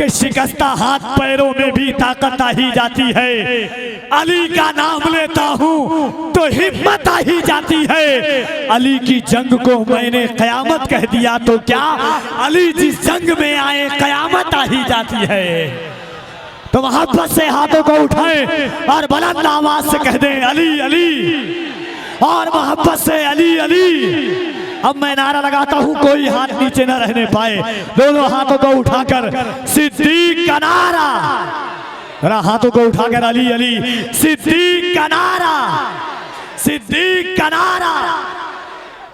कि शिकस्ता हाथ पैरों में भी ताकत आ ही जाती है। अली का नाम लेता हूँ तो हिम्मत आ ही जाती है। अली की जंग को मैंने कयामत कह दिया तो क्या, अली जिस जंग में आए कयामत आ ही जाती है। तो मोहब्बत से हाथों को उठाएं और बुलंद आवाज से कह दें अली अली, और मोहब्बत से अली अली। अब मैं नारा लगाता हूं, कोई हाथ नीचे न रहने पाए, दोनों हाथों को उठाकर सिद्दीक का नारा, जरा हाथों को उठाकर अली अली, सिद्दीक का नारा, सिद्दीक का नारा।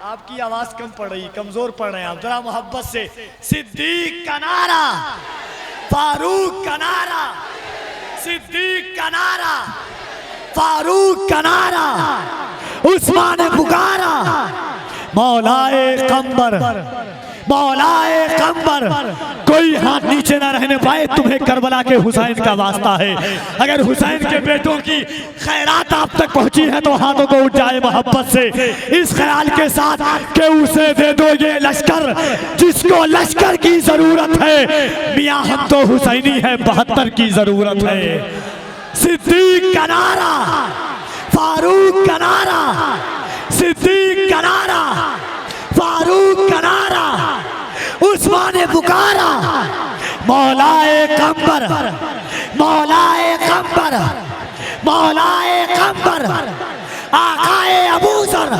आपकी आवाज कम पड़ रही, कमजोर पड़ रहे हैं आप, जरा मोहब्बत से सिद्दीक का नारा, फारूक का नारा, सिद्दीक का नारा, फारूक का नारा, उस्मान ने पुकारा मौलाए कम्बर, मौलाए कम्बर। कोई हाथ नीचे ना रहने पाए, तुम्हें करबला के हुसैन का वास्ता है। अगर हुसैन के बेटों की खैरात आप तक पहुंची है तो हाथों को उठ जाए मोहब्बत से, इस ख्याल के साथ कि उसे दे दो ये लश्कर जिसको लश्कर की जरूरत है। मियां हम तो हुसैनी है, 72 की जरूरत है। सिद्दीक का नारा, फारूक का नारा, सिद्दीक का नारा, फारूक का नारा, उस्मान ने पुकारा मौलाए कम्बर, मौलाए कम्बर, मौलाए कम्बर, आकाए अबूजर,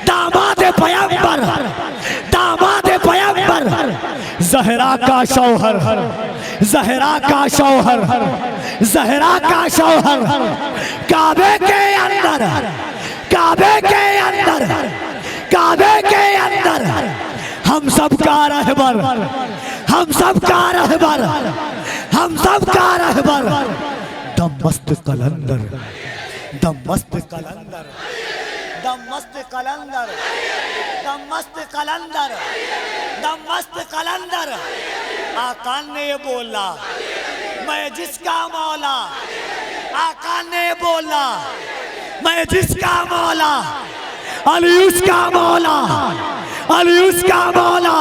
दामादे पैगंबर, दामादे पैगंबर, ज़हरा का शौहर, ज़हरा का शौहर, ज़हरा का शौहर, काबे के अंदर, काबे के अंदर, काबे के अंदर, हम सब का रहबर, हम सब का रहबर, हम सब का रहबर। दम मस्त कलंदर, दम मस्त कलंदर, दम मस्त कलंदर, दम मस्त कलंदर, दम मस्त कलंदर। आका ने बोला मैं जिसका मौला, आका ने बोला मैं जिसका मौला, अली उसका मौला, अली उसका मौला।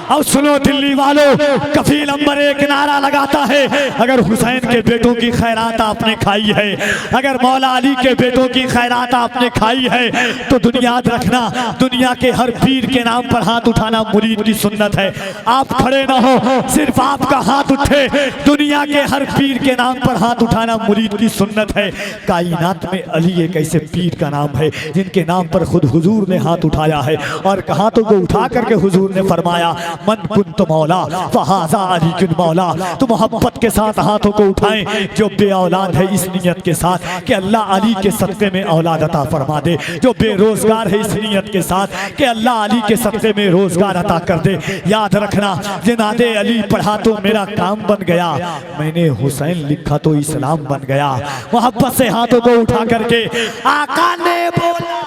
अब सुनो दिल्ली वालों, कफील अंबर एक नारा लगाता है, अगर हुसैन के बेटों की खैरात आपने खाई है, अगर मौला अली के बेटों की खैरात आपने खाई है तो दुनिया याद रखना, दुनिया के हर पीर के नाम पर हाथ उठाना मुरीद की सुन्नत है। आप खड़े ना हो, सिर्फ आपका हाथ उठे, दुनिया के हर पीर के नाम पर हाथ उठाना मुरीद की सुन्नत है। कायनात में अली एक ऐसे पीर का नाम है जिनके नाम पर खुद हुजूर ने हाथ उठाया है, और हाथों को उठा करके हुजूर ने फरमाया मन कुंत मौला फहाजा अली कुन मौला। तो मोहब्बत के साथ हाथों को उठाएं जो बे औलाद है, इस नियत के साथ कि अल्लाह अली के सदक़े में औलाद अता फरमा दे, जो बेरोजगार है इस नियत के साथ कि अल्लाह अली के सदक़े में रोजगार अता कर दे। याद रखना, जिनादे अली पढ़ा तो मेरा काम बन गया, मैंने हुसैन लिखा तो इस्लाम बन गया। मोहब्बत से हाथों को उठा करके आका ने बोला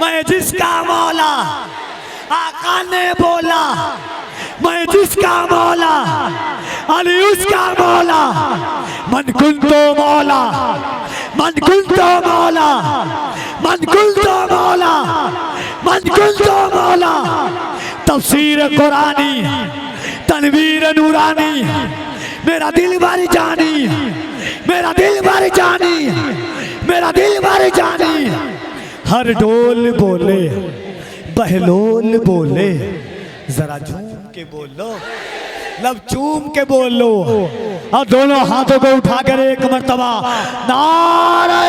मैं जिसका मौला, आका ने बोला मैं जिसका मौला, अली उसका मौला। मन कुल तो मौला, मन कुल तो मौला, मन कुल तो मौला, मन कुल तो मौला। तफसीर कुरानी, तनवीर नूरानी, मेरा दिल भर जानी, मेरा दिल भर जानी, मेरा दिल भर जानी। हर डोल बोले बहलोल बोले, जरा झूम के बोलो, लब चूम के बोलो, और दोनों हाथों को उठाकर एक मर्तबा नारे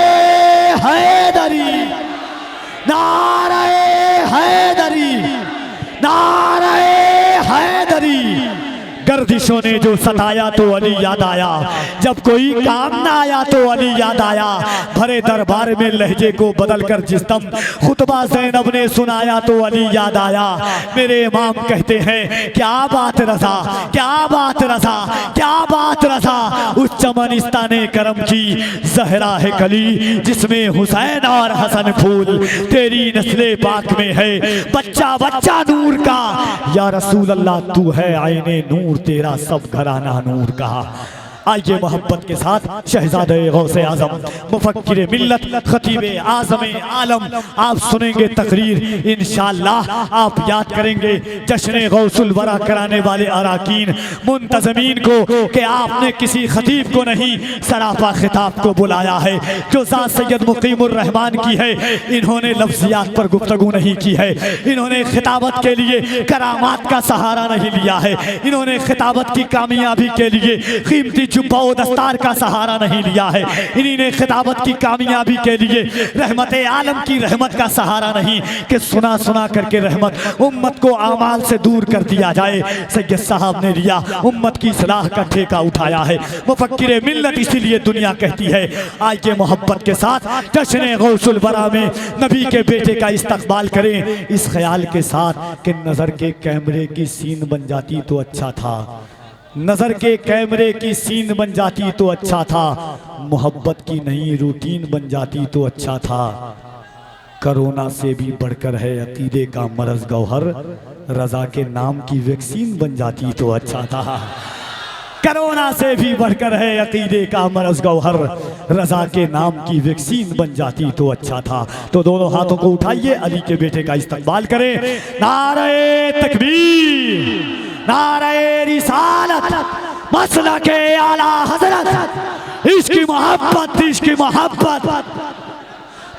हैदरी, नारे हैदरी, नारे हैदरी। गर्दिशों ने जो सताया तो अली याद आया, जब कोई काम ना आया तो अली याद आया। भरे दरबार में लहजे को बदल कर जिस दम खुतबा ज़ैनब ने सुनाया तो अली याद आया। मेरे इमाम कहते हैं क्या बात रज़ा, क्या बात रज़ा, क्या बात रज़ा। उस चमनिस्ताने करम की ज़हरा है कली, जिसमें हुसैन और हसन फूल तेरी नस्ले पाक में है। बच्चा बच्चा नूर का, या रसूल अल्लाह तू है आईने नूर, तेरा सब घराना नूर का। आइए मोहब्बत के साथ शहजादे गौसे आजम मुफक्किर मिल्लत खतीब आज़म आलम आप सुनेंगे तकरीर इंशाअल्लाह। आप याद करेंगे जश्न गौसुल वरा कराने वाले अराकीन मुंतज़मीन को कि आपने किसी खतीब को नहीं सराफा खिताब को बुलाया है जो ज़ात सैयद मुकीमुर रहमान की है। इन्होंने लफ्ज़ियात पर गुफ्तगू नहीं की है, इन्होंने खिताबत के लिए करामात का सहारा नहीं लिया है, इन्होंने खिताबत की कामयाबी के लिए कीमती जुब्बा व दस्तार का सहारा नहीं लिया है, इन्हीं ने खिताबत की कामयाबी के लिए रहमत आलम की रहमत का सहारा नहीं कि सुना सुना करके रहमत उम्मत को आमाल से दूर कर दिया जाए। सैयद साहब ने लिया उम्मत की सलाह का ठेका उठाया है। मुफक्किर मिल्लत इसीलिए दुनिया कहती है आइए मोहब्बत के साथ जश्न गौसुल वरा में नबी के बेटे का इस्तकबाल करें, इस ख्याल के साथ कि नज़र के कैमरे की सीन बन जाती तो अच्छा था, नज़र के कैमरे की सीन बन जाती तो अच्छा था, मोहब्बत की नई रूटीन बन जाती तो अच्छा था। कोरोना से भी बढ़कर है अकीदे का मरज़ गौहर, रज़ा के नाम की वैक्सीन बन जाती तो अच्छा था। कोरोना से भी बढ़कर है अकीदे का मरज़ गौहर, रज़ा के नाम की वैक्सीन बन जाती तो अच्छा था। तो दोनों हाथों को उठाइए, अली के बेटे का इस्तकबाल करें। नारे तकबीर, नारे रिसालत, मसलके आला हज़रत, इश्क़ मोहब्बत, इश्क़ मोहब्बत,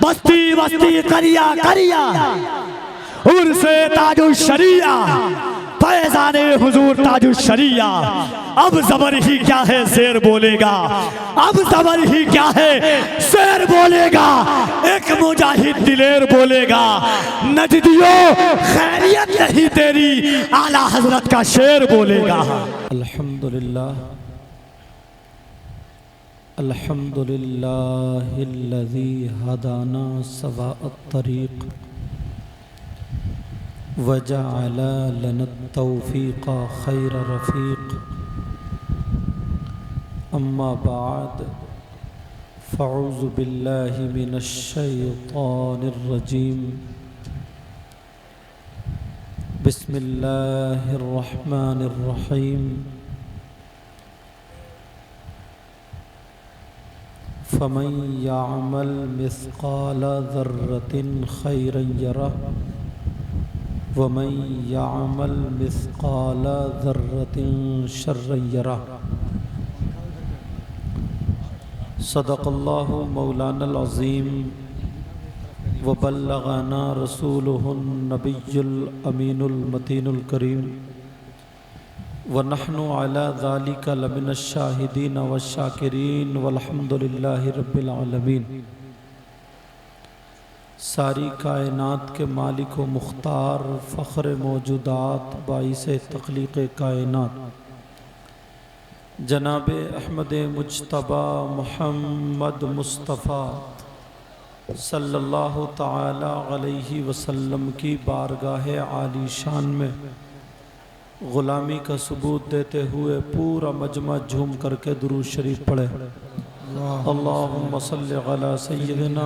बस्ती बस्ती करिया करिया, उर्से ताजुश शरिया, फैज़ाने हुजूर ताजुश शरिया। अब ज़बर ही क्या है शेर बोलेगा, अब ज़बर ही क्या है शेर बोलेगा, एक मुजाहिद दिलेर बोलेगा, नजदियो खैरियत नहीं तेरी, आला हजरत का शेर बोलेगा। अल्हम्दुलिल्लाह अल्हम्दुलिल्लाहिल्लज़ी हदाना सवाअत तरीक़ वजअल लना तौफ़ीक़ खैर रफ़ीक़। अम्मा बाद फ़अऊज़ु बिल्लाहि मिनश शैतानिर रजीम। बिस्मिल्लाहिर रहमानिर रहीम। फ़मन यअमल मिस्क़ाल ज़र्रतिन खैरन यरह वमन यअमल मिस्क़ाल ज़र्रतिन शर्रन यरह। सदक़ल्लाहु मौलानल अज़ीम व बल्लग़ना रसूलुहुन नबियुल अमीनुल मतीनुल करीम व नहनु अला ज़ालिका लमिनश शाहिदीन व शाकिरीन वल्हम्दुलिल्लाहि रब्बिल आलमीन। सारी कायनात के मालिक व मुख्तार फ़ख्र मौजूदात बाइसे तख्लीक़ कायनात जनाब अहमद मुज्तबा मुहम्मद मुस्तफ़ा सल्लल्लाहु ताला अलैहि वसल्लम की बारगाह आली शान में ग़ुलामी का सबूत देते हुए पूरा मजमा झूम करके दुरूद शरीफ पढ़े। अल्लाहुम्मा सल्लि अला सय्यिदिना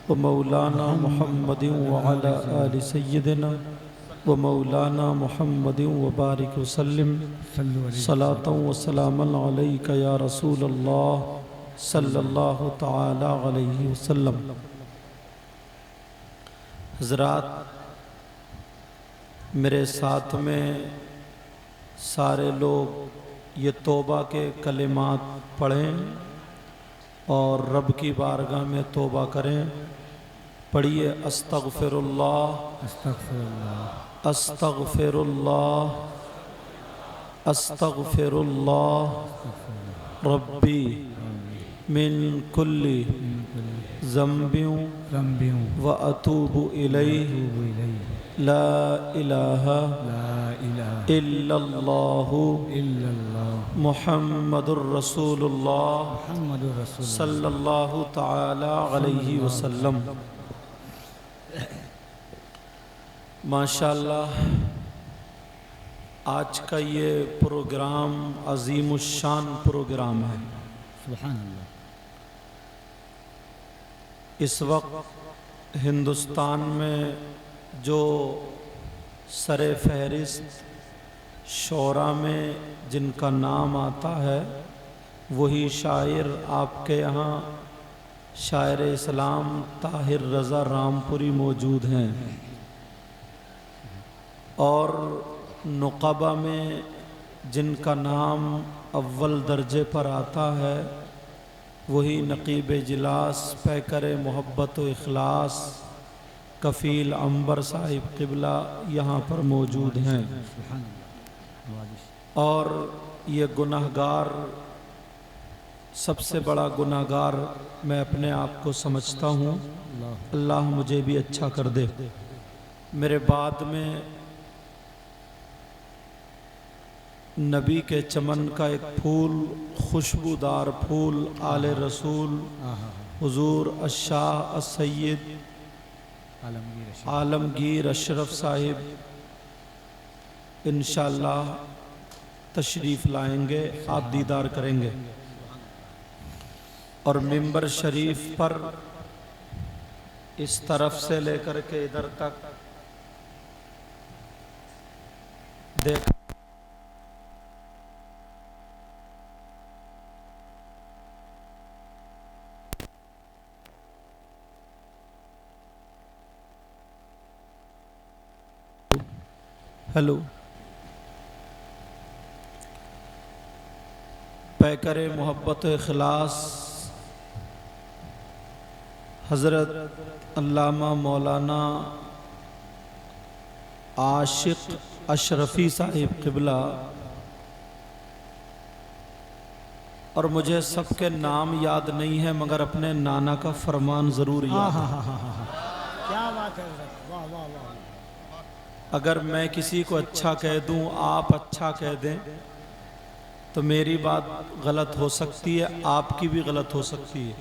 व मौलाना मुहम्मदिन व अला आलि सय्यिदिना व मौलाना मुहम्मदिन व बारिक वसल्लिम सलातन व सलामन अलैका या रसूल अल्लाह सल्लल्लाहु ताला अलैहि वसल्लम। हज़रात, मेरे साथ में सारे लोग ये तौबा के कलिमात पढ़ें और रब की बारगाह में तौबा करें। पढ़िए अस्तगफिरुल्लाह अस्तगफिरुल्लाह अस्तगफिरुल्लाह अस्तगफिरुल्लाह रब्बी मिन कुल्ली ज़ंबिन व अतूबु इलैहि ला इलाहा इल्लल्लाहु मुहम्मदुर रसूलुल्लाह सल्लल्लाहु ताला अलैहि वसल्लम। माशाअल्लाह, आज का ये प्रोग्राम अज़ीमुश्शान प्रोग्राम है। सुभान अल्लाह। इस वक्त हिंदुस्तान में जो सरे फहरिस्त शोरा में जिनका नाम आता है वही शायर आपके यहाँ शायर इस्लाम ताहिर रज़ा रामपुरी मौजूद हैं, और नुक़बा में जिनका नाम अव्वल दर्जे पर आता है वही नकीब इजलास पैकर मोहब्बत व इखलास कफ़ील अंबर साहिब क़िबला यहाँ पर मौजूद हैं। और ये गुनाहगार, सबसे बड़ा गुनाहगार मैं अपने आप को समझता हूँ, अल्लाह मुझे भी अच्छा कर दे। मेरे बाद में नबी के चमन का एक फूल, खुशबूदार फूल, आले रसूल हुजूर अशाह असैयद आलमगीर अशरफ साहिब इंशाअल्लाह तशरीफ़ लाएंगे, आप दीदार करेंगे। और मिंबर शरीफ पर इस तरफ से लेकर के इधर तक देख हेलो, पैकर मोहब्बत इखलास हज़रत अल्लामा मौलाना आशिक अशरफ़ी साहिब क़िबला, और मुझे सबके नाम याद नहीं है मगर अपने नाना का फरमान ज़रूर याद है। क्या बात है, वाह वाह वाह। अगर मैं किसी को अच्छा कह दूं, आप अच्छा कह दें, तो मेरी बात गलत हो सकती है, आपकी भी गलत हो सकती है।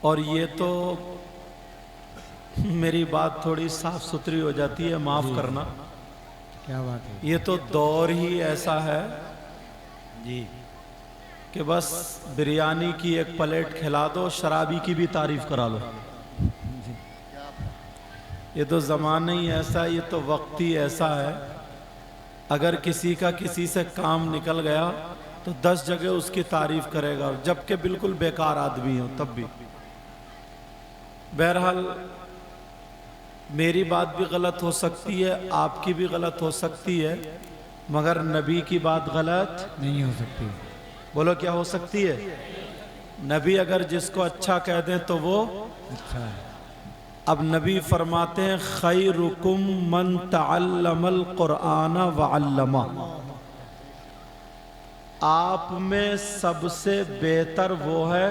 और ये तो मेरी बात थोड़ी साफ सुथरी हो जाती है, माफ़ करना। क्या बात है ये तो दौर ही ऐसा है जी कि बस बिरयानी की एक प्लेट खिला दो, शराबी की भी तारीफ करा लो। ये तो ज़माना ही ऐसा, ये तो वक्त ही ऐसा है। अगर किसी का किसी से काम निकल गया तो 10 जगह उसकी तारीफ करेगा, जबकि बिल्कुल बेकार आदमी हो तब भी। बहरहाल मेरी बात भी गलत हो सकती है, आपकी भी गलत हो सकती है, मगर नबी की बात गलत नहीं हो सकती। बोलो क्या हो सकती है? नबी अगर जिसको अच्छा कह दें तो वो अच्छा है। अब नबी फरमाते हैं खैरुकुम मन तअल्लमल कुरआन व अल्लमा, आप में सबसे बेहतर वो है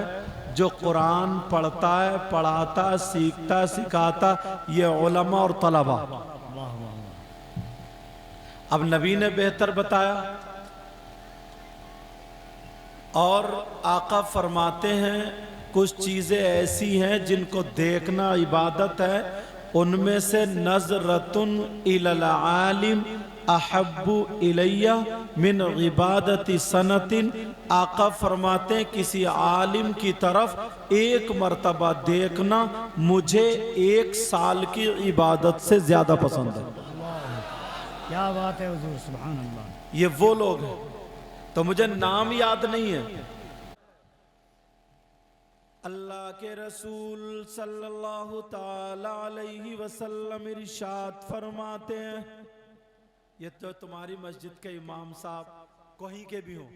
जो कुरान पढ़ता है, पढ़ाता, सीखता, सिखाता, ये उलमा और तलबा। अब नबी ने बेहतर बताया, और आका फरमाते हैं कुछ चीज़ें ऐसी हैं जिनको देखना इबादत है, उनमें से नज़रतुन इलल आलिम अहब्बु इलैया मिन इबादति सनतिन। आका फरमाते हैं किसी आलिम की तरफ एक मर्तबा देखना मुझे 1 साल की इबादत से ज़्यादा पसंद है। क्या बात है हुजूर, सुभान अल्लाह। ये वो लोग हैं, तो मुझे नाम याद नहीं है। अल्लाह के रसूल सल्लल्लाहु ताला अलैहि वसल्लम इरशाद फरमाते हैं, ये तो तुम्हारी मस्जिद के इमाम साहब कहीं के भी हों,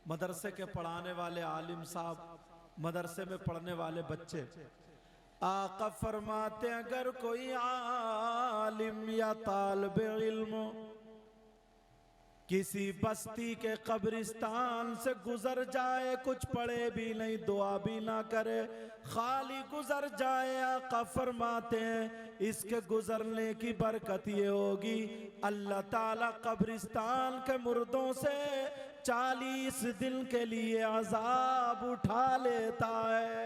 मदरसे के पढ़ाने वाले आलिम साहब, मदरसे में पढ़ने वाले बच्चे, आका फरमाते हैं अगर कोई आलिम या तालिब इल्म किसी बस्ती के कब्रिस्तान से गुजर जाए, कुछ पढ़े भी नहीं, दुआ भी ना करे, खाली गुजर जाए, आका फरमाते हैं इसके गुजरने की बरकत ये होगी अल्लाह ताला कब्रिस्तान के मुर्दों से 40 दिन के लिए अजाब उठा लेता है।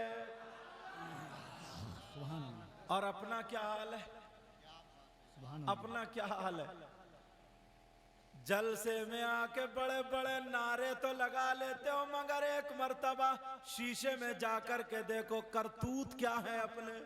और अपना क्या हाल है? अपना क्या हाल है? जलसे में आके बड़े बड़े नारे तो लगा लेते हो, मगर एक मर्तबा शीशे में जाकर के देखो करतूत क्या है अपने।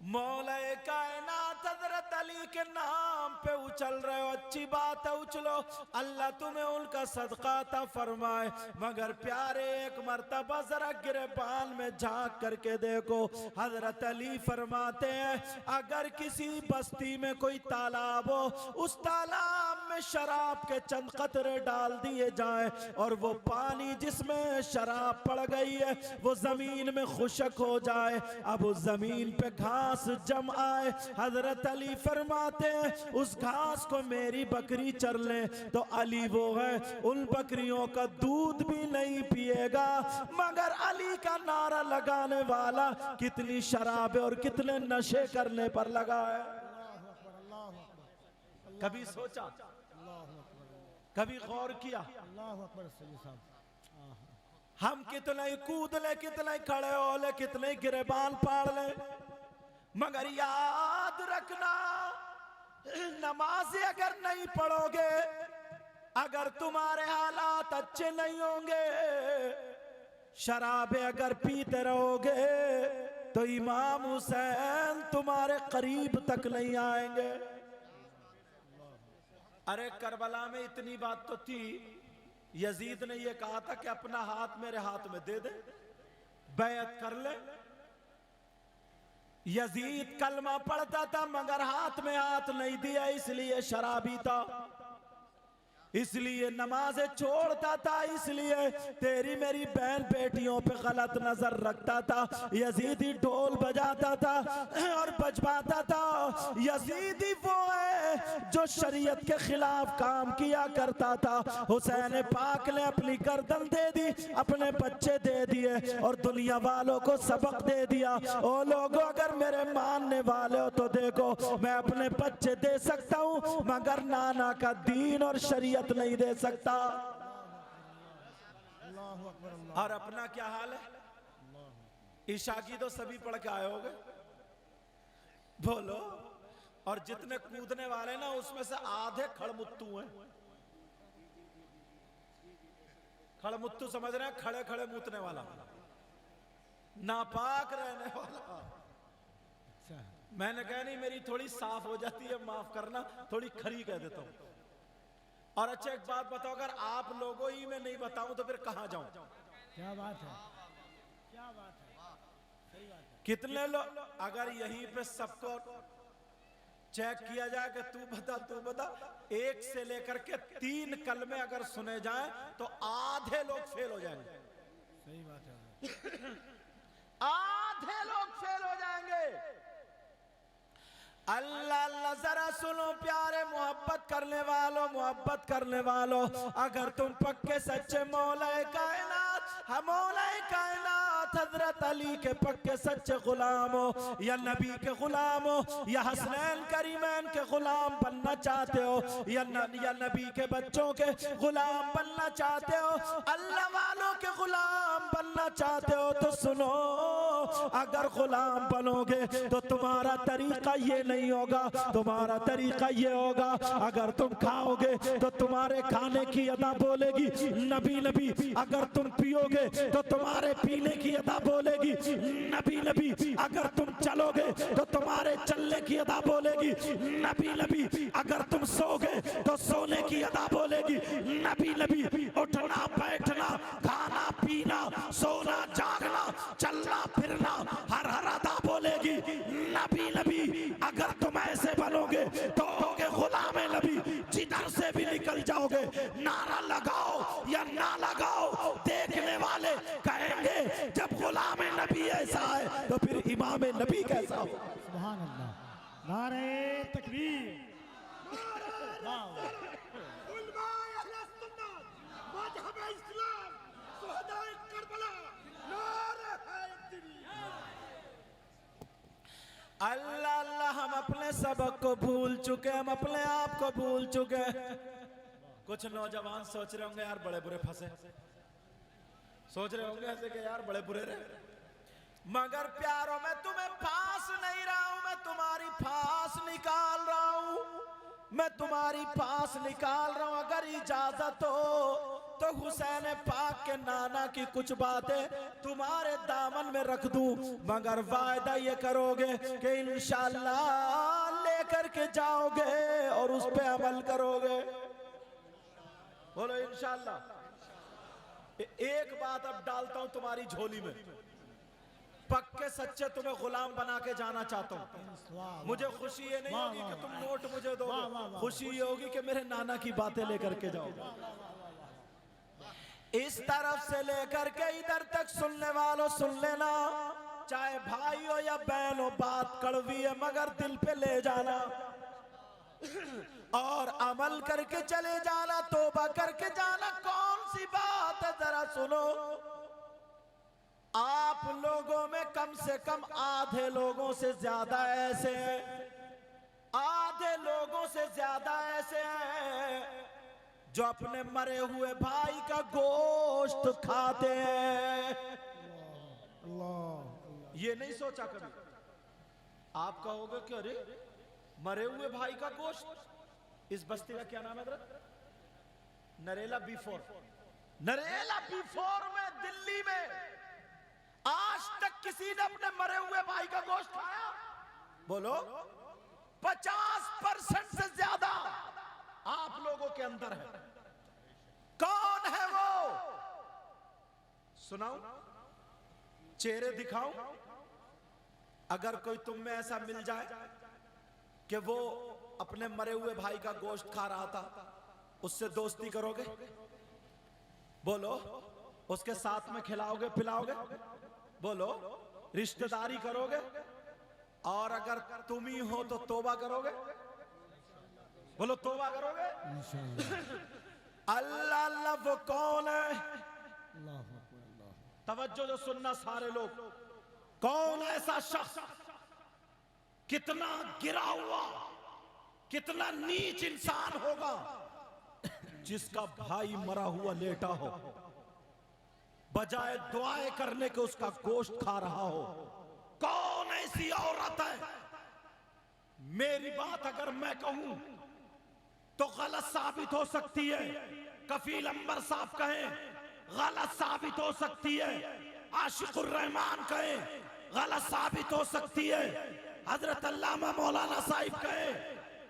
मौलाए कायनात हजरत अली के नाम पे उछल रहे हो, अच्छी बात है उछलो, अल्लाह तुम्हें उनका सदका अता फरमाए। मगर प्यारे एक मर्तबा जरा गिरबान में झांक करके देखो, हजरत अली फरमाते हैं अगर किसी बस्ती में कोई तालाब हो, उस तालाब में शराब के चंद कतरे डाल दिए जाएं और वो पानी जिसमें शराब पड़ गई है वो जमीन में खुशक हो जाए, अब उस जमीन पे घास जम आए, हजरत अली फरमाते हैं उस घास को मेरी बकरी चर ले, तो अली वो है उन बकरियों का दूध भी नहीं पिएगा। मगर अली का नारा लगाने वाला कितनी शराबे और कितने नशे करने पर लगा है। कभी सोचा, कभी गौर किया हम कितने कूद ले, कितने खड़े हो ले, कितने गिरेबान पाड़ ले, मगर याद रखना नमाज अगर नहीं पढ़ोगे, अगर तुम्हारे हालात अच्छे नहीं होंगे, शराबे अगर पीते रहोगे तो इमाम हुसैन तुम्हारे करीब तक नहीं आएंगे। अरे करबला में इतनी बात तो थी, यजीद ने यह कहा था कि अपना हाथ मेरे हाथ में दे दे, बैत कर ले। यजीद कलमा पढ़ता था मगर हाथ में हाथ नहीं दिया, इसलिए शराबी था, इसलिए नमाजें छोड़ता था, इसलिए तेरी मेरी बहन बेटियों पे गलत नजर रखता था। यजीदी ढोल बजाता था और बजवाता था। यजीदी वो है जो शरीयत के खिलाफ काम किया करता था। हुसैन पाक ने अपनी गर्दन दे दी, अपने बच्चे दे दिए और दुनिया वालों को सबक दे दिया। ओ लोगों, अगर मेरे मानने वाले हो तो देखो, मैं अपने बच्चे दे सकता हूँ मगर नाना का दीन और शरीयत नहीं दे सकता। और अपना क्या हाल है? ईशा की तो सभी पढ़ के आए होगे, बोलो। और जितने कूदने वाले ना उसमें से आधे खड़मुत्तू हैं। खड़मुत्तू समझ रहे हैं? खड़े खड़े मूतने वाला, नापाक रहने वाला। मैंने कहा नहीं, मेरी थोड़ी साफ हो जाती है, माफ करना, थोड़ी खरी कह देता हूं। और अच्छा एक बात बताओ, अगर आप लोगों ही में नहीं बताऊं तो फिर कहां जाऊं? क्या बात है, क्या बात है, सही बात है। कितने लोग, अगर यहीं पे सबको चेक किया जाए कि तू बता तू बता, 1 से लेकर के 3 कलमे अगर सुने जाएं तो आधे लोग फेल हो जाएंगे। सही बात है। आधे लोग फेल हो जाएंगे। अल्लाह अल्लाह, जरा सुनो प्यारे मोहब्बत करने वालों, मोहब्बत करने वालों, अगर तुम पक्के सच्चे मौलाए कायनात, हम मौलाए कायनात हजरत अली के पक्के सच्चे गुलाम हो, या नबी के गुलाम हो, या हसनैन करीमैन के गुलाम बनना चाहते हो, या नबी के बच्चों के गुलाम बनना चाहते हो, अल्लाह वालों के गुलाम बनना चाहते हो, तो सुनो, अगर गुलाम बनोगे तो तुम्हारा तरीका ये नहीं होगा, तुम्हारा तरीका ये होगा, अगर तुम खाओगे तो तुम्हारे खाने की अदा बोलेगी नबी नबी, अगर तुम पियोगे तो तुम्हारे पीने की अदा बोलेगी नबी नबी, अगर तुम चलोगे तो तुम्हारे चलने की अदा बोलेगी नबी नबी, अगर तुम सोगे तो सोने की अदा बोलेगी नबी नबी, उठना बैठना खाना पीना सोना जागना चलना फिरना हर हर अदा बोलेगी नबी नबी। अगर तुम ऐसे बनोगे तो होगे गुलाम नबी, जिधर से भी निकल जाओगे, नारा लगाओ या ना लगाओ, देखने वाले कहेंगे जब गुलाम नबी ऐसा है तो फिर इमाम नबी कैसा हो। सुभान अल्लाह, नारे तकबीर। अल्लाह अल्लाह, हम अपने सबक को भूल चुके, हम अपने आप को भूल चुके। कुछ नौजवान सोच रहे होंगे यार बड़े बुरे फंसे, सोच रहे होंगे ऐसे कि यार बड़े बुरे रहे, मगर प्यारों में तुम्हें फांस नहीं रहा हूं, मैं तुम्हारी फांस निकाल रहा हूं, मैं तुम्हारी फांस निकाल रहा हूं। अगर इजाजत हो तो हुसैन पाक के नाना की कुछ बातें तुम्हारे दामन में रख दूं, मगर वायदा ये करोगे कि इंशाअल्लाह लेकर के जाओगे और उस पे अमल करोगे? बोलो इंशाअल्लाह। एक बात अब डालता हूं तुम्हारी झोली में, पक्के सच्चे तुम्हें गुलाम बना के जाना चाहता हूं। मुझे खुशी ये नहीं होगी कि तुम नोट मुझे दोगे, खुशी ये होगी कि मेरे नाना की बातें लेकर के जाओगे। इस तरफ से लेकर के इधर तक सुनने वालों सुन लेना, चाहे भाई हो या बहन हो, बात कड़वी है मगर दिल पे ले जाना और अमल करके चले जाना, तौबा करके जाना। कौन सी बात है जरा सुनो। आप लोगों में कम से कम आधे लोगों से ज्यादा ऐसे हैं, आधे लोगों से ज्यादा ऐसे हैं जो अपने मरे हुए भाई का गोश्त खाते हैं। ये नहीं सोचा कभी आप कहोगे कि अरे मरे हुए भाई का गोश्त? इस बस्ती का क्या नाम है? नरेला B4। नरेला B4 में दिल्ली में आज तक किसी ने अपने मरे हुए भाई का गोश्त खाया? बोलो। 50% से ज्यादा आप लोगों के अंदर है। कौन है वो? सुनाऊं? चेहरे दिखाऊं? अगर कोई तुम में ऐसा मिल जाए कि वो अपने मरे हुए भाई का गोश्त खा रहा था, उससे दोस्ती करोगे? बोलो। उसके साथ में खिलाओगे पिलाओगे? बोलो। रिश्तेदारी करोगे? और अगर तुम ही हो तो तौबा करोगे? बोलो तौबा करोगे? अल्लाह अल्लाह वो कौन है? तवज्जो जो सुनना सारे लोग, कौन ऐसा शख्स, कितना गिरा हुआ, कितना नीच इंसान होगा जिसका भाई मरा हुआ लेटा हो, बजाय दुआएं करने के उसका गोश्त खा रहा हो? कौन ऐसी औरत है? मेरी बात अगर मैं कहूं तो गलत साबित हो सकती है, कफील अंबर साहब कहें गलत साबित हो सकती है, आशिकुर रहमान कहें गलत साबित हो सकती है, हजरत अल्लामा मौलाना साहिब कहें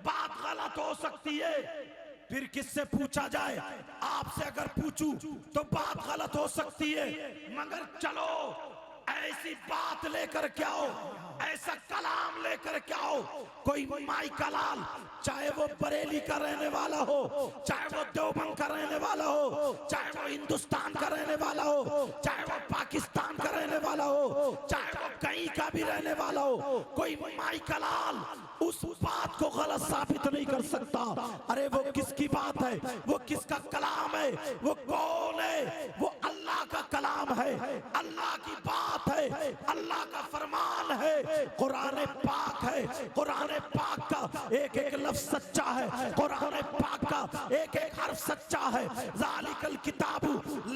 बात गलत हो सकती है। फिर किससे पूछा जाए? आपसे अगर पूछूं तो बात गलत हो सकती है, मगर चलो ऐसी बात लेकर के आओ, ऐसा कलाम लेकर के आओ, कोई माई कलाल, चाहे वो बरेली का रहने वाला हो, चाहे वो देवबंद का रहने वाला हो, चाहे वो हिंदुस्तान का रहने वाला हो, चाहे वो पाकिस्तान का रहने वाला हो, चाहे वो कहीं का भी रहने वाला हो, कोई माई कलाल उस बात को गलत साबित नहीं कर सकता। अरे वो किसकी बात है? वो किसका कलाम है? वो कौन है? वो अल्लाह का कलाम है, अल्लाह की बात है, अल्लाह का फरमान है, कुरान पाक है। कुरान पाक का एक एक लफ्ज सच्चा है, कुरान पाक का एक एक हर्फ सच्चा है। ज़ालिकल किताबु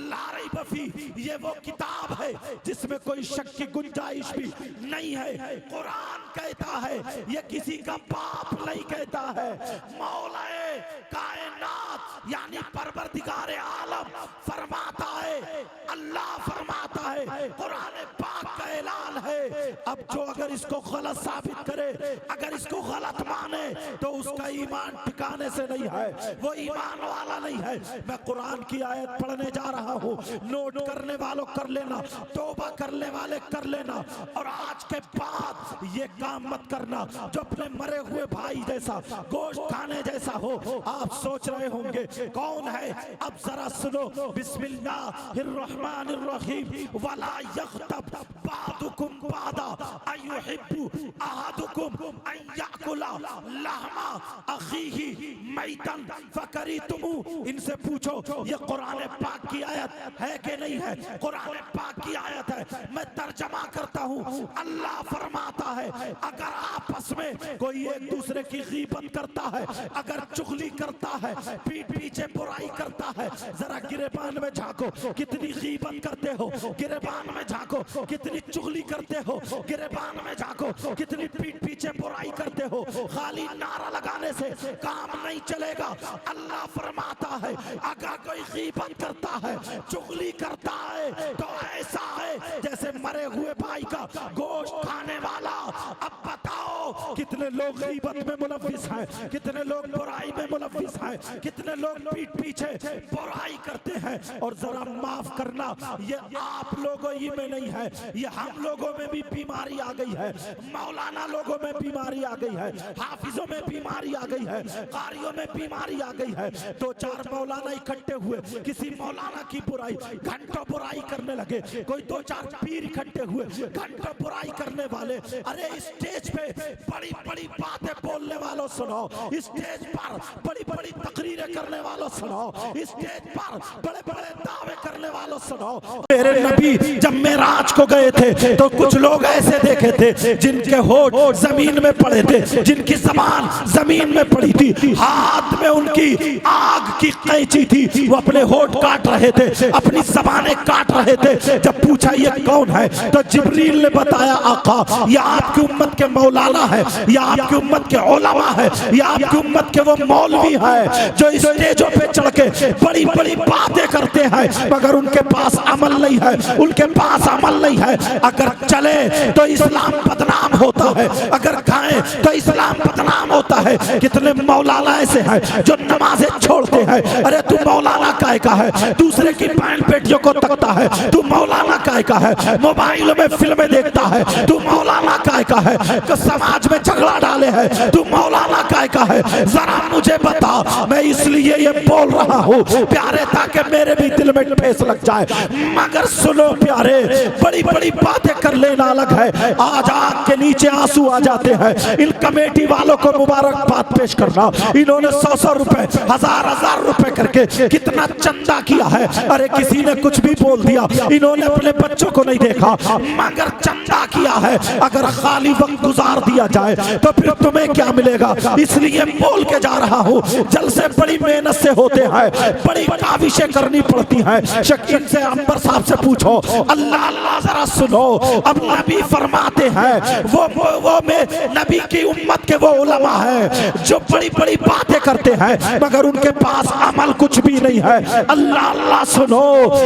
ला रैब फीह, ये वो किताब है जिसमें कोई शक की गुंजाइश भी नहीं है। कुरान कहता है, ये किसी का बाप नहीं कहता है। मौलाए कायनात यानी परवरदिगार आलम फरमाता है, अल्लाह फरमाता है, कुरान पाक का ऐलान है। अब जो अगर इसको गलत साबित करे, अगर इसको गलत माने, तो उसका ईमान ठिकाने से नहीं है, वो ईमान वाला नहीं है। मैं कुरान की आयत पढ़ने जा रहा हूँ, नोट करने वालों कर लेना, तौबा करने वाले कर लेना, और आज के बाद ये काम मत करना जो अपने मरे हुए भाई जैसा गोश्त खाने जैसा हो। आप सोच रहे होंगे कौन है? अब जरा सुनो, बिस्मिल्लाहिर्रहमानिर्रहीम। वला यग़तब बादुकुम बादा अयुहिब्बु अहदुकुम अन याकुला लहमा अखीही मैतन फकरीतुमू। इनसे पूछो ये कुरान पाक की आयत है कि नहीं है? कुरान पाक की आयत है, मैं तर्जमा करता हूँ। अल्लाह फरमाता है, अगर आपस में कोई एक दूसरे की गीबत करता है, अगर चुगली करता है, पीठ पीछे बुराई करता है, जरा गिरेबान में झांको कितनी गीबत करते हो, गिरेबान में झांको कितनी चुगली करते हो, गिरेबान में झांको कितनी पीठ पीछे बुराई करते हो। खाली नारा लगाने से काम नहीं चलेगा। अल्लाह फरमाता है अगर कोई गीबत करता है, चुगली करता है, तो ऐसा है जैसे मरे हुए भाई का गोश्त खाने वाला। अब बताओ कितने लोग गीबत में मुलव्विस हैं, कितने लोग बुराई में मुलव्विस हैं, कितने लोग पीठ पीछे बुराई करते हैं। और जरा माफ करना, ये आप लोगों ही में नहीं है, ये हम लोगों में भी बीमारी आ गई है, मौलाना लोगों में बीमारी आ गई है, हाफिजों में बीमारी आ गई है, कारियों में बीमारी आ गई है। दो चार मौलाना इकट्ठे हुए, किसी मौलाना की बुराई, घंटों बुराई करने लगे। कोई दो चार पीर इकट्ठे हुए, घंटों बुराई करने वाले। अरे स्टेज पे बड़ी बड़ी बातें बोलने वालों सुनो, स्टेज पर बड़ी बड़ी तकरीरें करने वालों सुनो, स्टेज पर बड़े बड़े दावे करने वालों सुनो। मेरे नबी जब मेराज को गए थे तो कुछ लोग ऐसे देखे थे जिनके होठ जमीन में पड़े थे, जिनकी जबान जमीन में पड़ी थी, हाथ में उनकी आग की कैंची थी, वो अपने होठ काट रहे थे, अपनी जबानें काट रहे थे। जब पूछा ये कौन है तो जिब्रील ने बताया आका ये आपकी उम्मत के मौलाना है, ये आपकी उम्मत के उलमा है, ये आपकी उम्मत के वो मौलवी है जो स्टेजों पे चढ़ के बड़ी बड़ी बातें करते हैं मगर उनके पास अमल नहीं है, उनके पास अमल नहीं है। अगर चले तो इस्लाम बदनाम होता है, अगर खाए तो इस्लाम बदनाम होता है। कितने मौलाना ऐसे हैं जो नमाजें छोड़ते हैं। अरे तू मौलाना काय का है, दूसरे की पैंट पेटियों को तकता है, तू मौलाना काय का है, मोबाइल में फिल्में देखता है, तू मौलाना काय का है, समाज में झगड़ा डाले है, तू मौलाना काय का है। जरा मुझे बता, मैं इसलिए ये बोल रहा हूँ प्यारे ताकि मेरे भी दिल में ठेस लग जाए। मगर सुनो प्यारे, बड़ी बड़ी बातें कर लेना अलग है, आज आग के नीचे आंसू आ जाते हैं। इन कमेटी वालों को मुबारकबाद पेश करना, इन्होंने 100-100 रुपए, 1000-1000 रुपए करके कितना चंदा किया है। अरे किसी ने कुछ भी बोल दिया, इन्होंने अपने बच्चों को नहीं देखा मगर चंदा किया है। अगर खाली वक्त गुजार दिया जाए तो फिर तुम्हें क्या मिलेगा। इसलिए बोल के जा रहा हूँ, जलसे बड़ी मेहनत से होते हैं, बड़ी काविशें करनी पड़ती हैं। शकील से अंबर साहब से पूछो, अल्लाह अल्लाह जरा सुनो। अब नबी फरमाते हैं वो में नबी की उम्मत के वो उलमा है जो बड़ी बड़ी बातें करते हैं मगर उनके पास अमल कुछ भी नहीं है। अल्लाह अल्लाह सुनो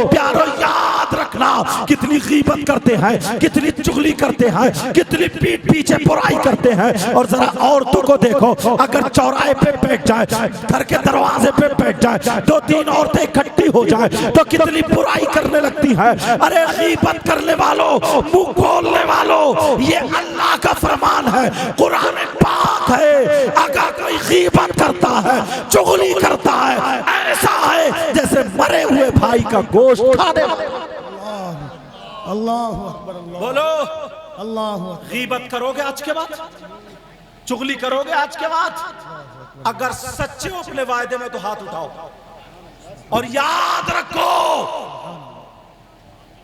प्यारो, याद रखना कितनी गीबत करते हैं, कितनी चुगली करते हैं, कितनी पीठ पीछे बुराई करते हैं। और जरा औरतों को देखो, अगर चौराहे पे बैठ जाए, घर के दरवाजे पे बैठ जाए, 2-3 औरतें इकट्ठी हो जाए तो कितनी बुराई करने लगती है। अरे गीबत करने वालों, मुंह खोलने वालों, ये अल्लाह का फरमान है, कुरान पाक है। अगर कोई गीबत करता है, चुगली करता है, ऐसा है जैसे मरे हुए भाई का गोश्त खाने। अल्लाहु अकबर, अल्लाह बोलो अल्लाहु गीबत करोगे आज के बाद, चुगली करोगे आज के बाद, अगर सच्चे हो अपने वायदे में तो हाथ उठाओ और याद रखो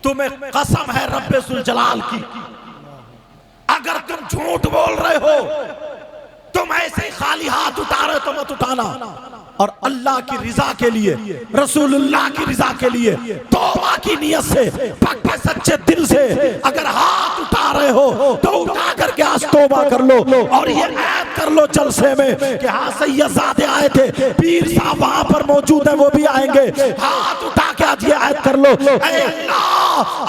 तुम्हें कसम है रब्बे सुल जलाल की, अगर तुम झूठ बोल रहे हो, तुम ऐसे ही खाली हाथ उठा रहे हो तो मत उठाना। और अल्लाह की रिजा के लिए, रसूलुल्लाह की रिजा के लिए तौबा की नियत से, पक्के सच्चे दिल से अगर हाथ उठा रहे हो तो उठा करके आज तौबा कर लो। और ये ऐद कर लो जलसे में कि हाँ सैयदजादे आए थे, पीर साहब वहां पर मौजूद है, वो भी आएंगे। हाथ उठा के आज ये ऐद कर लो, ऐ अल्लाह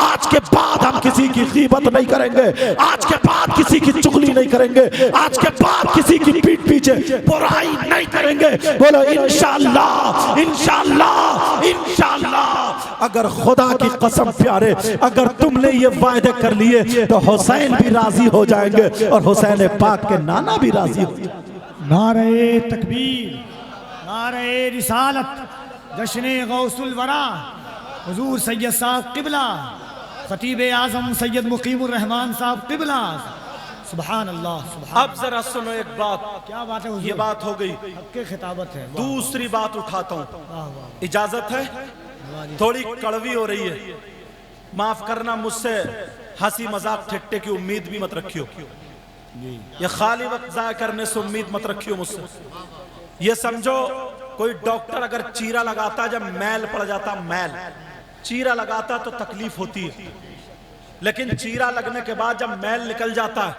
आज के बाद हम किसी की गीबत नहीं करेंगे, आज के बाद किसी की चुगली नहीं करेंगे, आज के बाद किसी की पीठ पीछे बुराई नहीं करेंगे। बोलो इंशाअल्लाह, इंशाअल्लाह, इंशाअल्लाह। अगर खुदा की कसम प्यारे, अगर तुमने ये वायदे कर लिए तो हुसैन भी राजी हो जाएंगे और हुसैन पाक के नाना भी राजी हो जाएंगे। नारे तकबीर, नारे रिसालत, जश्न गौसुल वरा, हुजूर सैयद साहब किबला, खतीब आजम सैयद मुकीमुर रहमान साहब किबला। सुभान अल्लाह, सुभान। अब जरा सुनो एक बात, क्या बात है हुजूर? ये बात हो गई, आपके खिताबत है। दूसरी बात उठाता हूँ, वाह वाह, इजाजत है? थोड़ी कड़वी हो रही है, माफ करना, मुझसे हंसी मजाक ठट्टे की उम्मीद भी मत रखियो, ये खाली वक्त जाया करने से उम्मीद मत रखियो मुझसे। ये समझो कोई डॉक्टर अगर चीरा लगाता, जब मैल पड़ जाता, मैल चीरा लगाता तो तकलीफ होती है, लेकिन चीरा लगने के बाद जब मैल निकल जाता है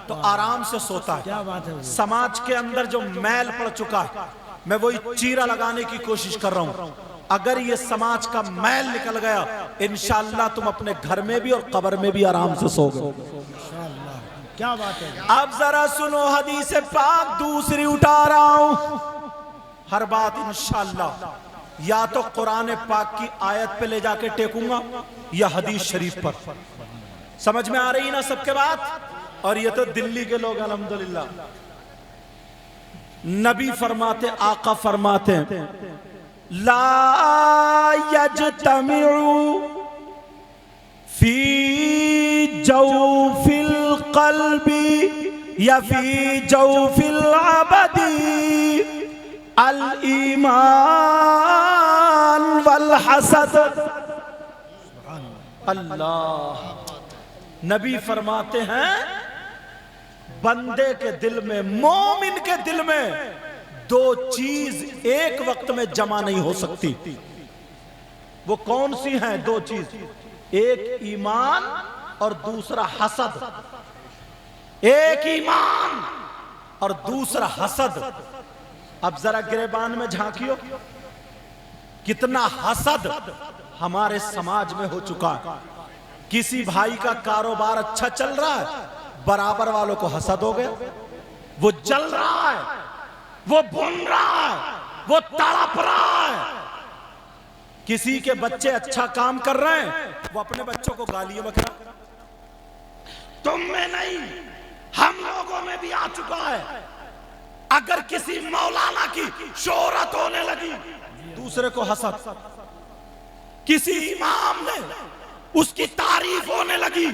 तो आराम से सोता है। क्या बात है हुजूर? समाज के अंदर जो मैल पड़ चुका है, मैं वही चीरा लगाने की कोशिश कर रहा हूं। अगर ये समाज का मैल निकल गया, इंशाअल्लाह तुम अपने घर में भी और कब्र में भी आराम से सोओगे। क्या बात है। अब जरा सुनो हदीस पाक दूसरी उठा रहा हूं। हर बात इंशाअल्लाह या तो कुरान पाक की आयत पे ले जाके टेकूंगा या हदीस शरीफ पर। समझ में आ रही ना सबके बात। और ये तो दिल्ली के लोग अल्हम्दुलिल्लाह। नबी फरमाते, आका फरमाते, ला यजतमिउ फी जौफिल क़ल्बी या फी जौफिल अबदी अल ईमान वल हसद। अल्लाह नबी फरमाते हैं, बंदे के दिल में, मोमिन के दिल में दो चीज एक वक्त में जमा नहीं हो सकती। वो कौन सी हैं दो चीज? एक ईमान और दूसरा हसद। एक ईमान और दूसरा हसद। अब जरा गिरेबान में झांकियो, कितना हसद हमारे समाज में हो चुका है। किसी भाई का कारोबार अच्छा चल रहा है, बराबर वालों को हसद हो गया। वो जल रहा है, वो बुन रहा है, वो तड़प रहा है। किसी के बच्चे अच्छा काम कर रहे हैं, वो अपने बच्चों को गालियां बक रहा। तुम में नहीं, हम लोगों में भी आ चुका है। अगर किसी मौलाना की शोहरत होने लगी, दूसरे को हसद। किसी इमाम ने उसकी तारीफ होने लगी,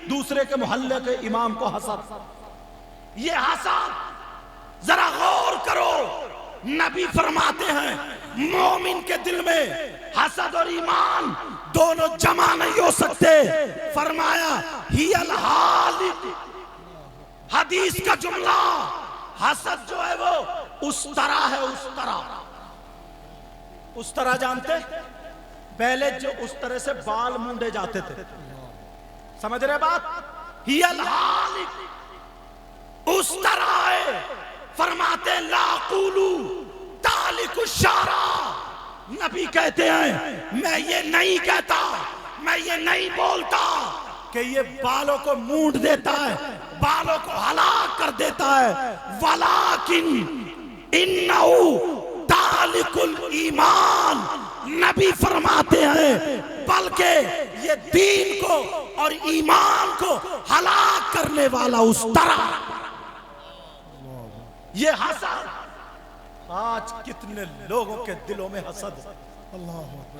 दूसरे के मोहल्ले के इमाम को हसद। ये हसद जरा गौर करो, नबी फरमाते हैं मोमिन के दिल में हसद और ईमान दोनों जमा नहीं हो सकते। फरमाया हियल हालिक, हदीस का जुमला, हसद जो है वो उस तरह है, उस तरह। उस तरह जानते, पहले जो उस तरह से बाल मुंडे जाते थे, समझ रहे बात? हियल हालिक उस तरह है। फरमाते लाकुलू तालिकु शारा, नबी कहते हैं मैं ये नहीं कहता, मैं ये नहीं बोलता कि ये बालों को मूंड देता है, बालों को हलाक कर देता है। वलाकिन इन्नहु तालिकुल ईमान, नबी फरमाते हैं बल्कि ये दीन को और ईमान को हलाक करने वाला उस तरह। ये हसद, आज कितने लोगों के दिलों में हसद।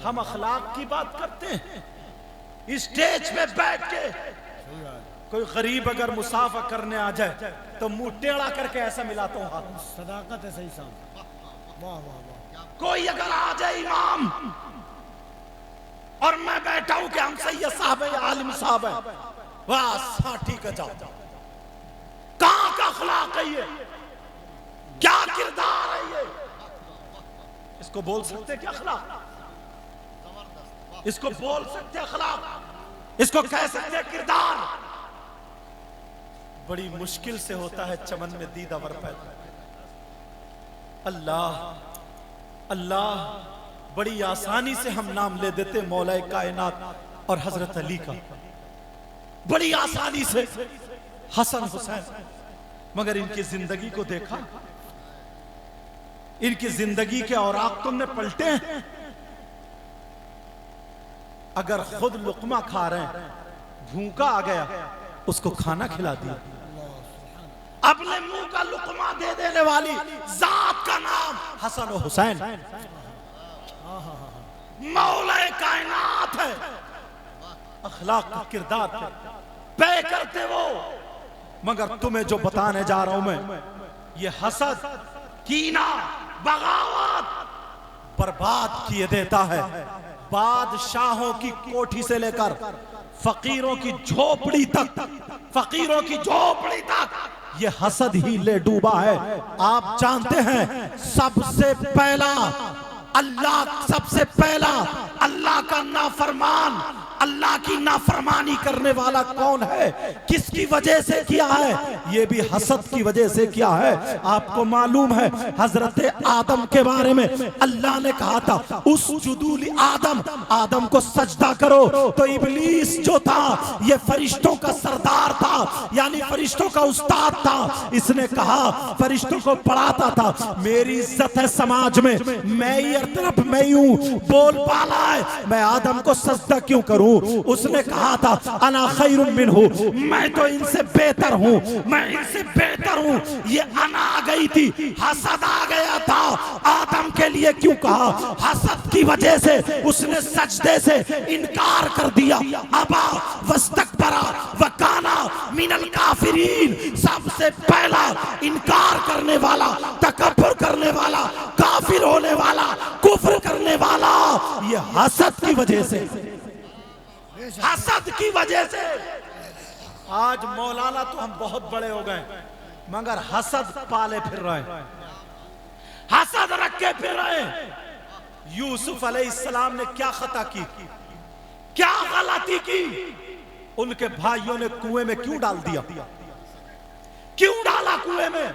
हम अखलाक की बात करते हैं, स्टेज पे बैठ के कोई गरीब अगर मुसाफा करने आ जाए तो मुंह टेढ़ा करके ऐसा मिलाता हूं हाथ। सदाकत है सही साहब। वाह वाह वाह। कोई अगर आ जाए इमाम और मैं बैठा हूं कि हम सैयद साहब है या आलिम साहब है, बस हाँ ठीक है, जाओ। कहां का अखलाक है ये? क्या किरदार है ये? इसको बोल सकते क्या अखलाक? इसको बोल सकते अखलाक? इसको कह सकते किरदार? बड़ी मुश्किल से होता है चमन में दीदावर पैदा। अल्लाह अल्लाह, बड़ी आसानी से हम नाम ले देते मौला कायनात और हजरत अली का, बड़ी आसानी से हसन हुसैन। मगर इनकी जिंदगी को देखा, इनकी जिंदगी के औराक तुमने पलटे हैं। अगर खुद लुकमा खा रहे हैं, भूखा आ गया, उसको खाना खिला दिया। अपने मुंह का लुकमा दे देने वाली जात का नाम हसन और हुसैन, मौला कायनात है। अखलाक का किरदार पे करते वो। मगर तुम्हें जो बताने जा रहा हूं मैं, ये हसद, कीना, बगावत बर्बाद किए देता है। बादशाहों की कोठी से लेकर फकीरों की झोपड़ी तक, फकीरों की झोपड़ी तक ये हसद ही ले डूबा है। आप जानते हैं सबसे पहला अल्लाह, सबसे पहला अल्लाह का नाफरमान अल्लाह की नाफरमानी करने वाला कौन है, किसकी वजह से किया है? ये भी हसद की वजह से किया है। आपको मालूम है हजरत आदम के बारे में अल्लाह ने कहा था उस जुदूल आदम, आदम को सजदा करो, तो इब्लीस जो था ये फरिश्तों का सरदार था, यानी फरिश्तों का उस्ताद था। इसने कहा, फरिश्तों को पढ़ाता था, मेरी इज्जत है समाज में, मैं ही हर तरफ मैं ही हूं, बोल पाला है, मैं आदम को सजदा क्यों करूं? उसने कहा था अना खैरुम मिन्हु, मैं तो इनसे बेहतर हूं, मैं इनसे बेहतर हूं। ये अना आ गई थी, हसद आ गया था आदम के लिए। क्यों कहा? हसद की वजह से उसने सजदे से इनकार कर दिया। अबा वस्तकबरा वकाना मिनल काफिरीन, सबसे पहला इनकार करने वाला, तकब्बुर करने वाला, काफिर होने वाला, कुफ्र करने वाला, ये हसद की वजह से, हसद की वजह से। आज मौलाना तो हम बहुत बड़े हो गए, मगर हसद पाले फिर रहे हैं, हसद रख के फिर रहे हैं। यूसुफ अलैहिस्सलाम ने क्या खता की, क्या गलती की? उनके भाइयों ने कुएं में क्यों डाल दिया? क्यों डाला कुएं में?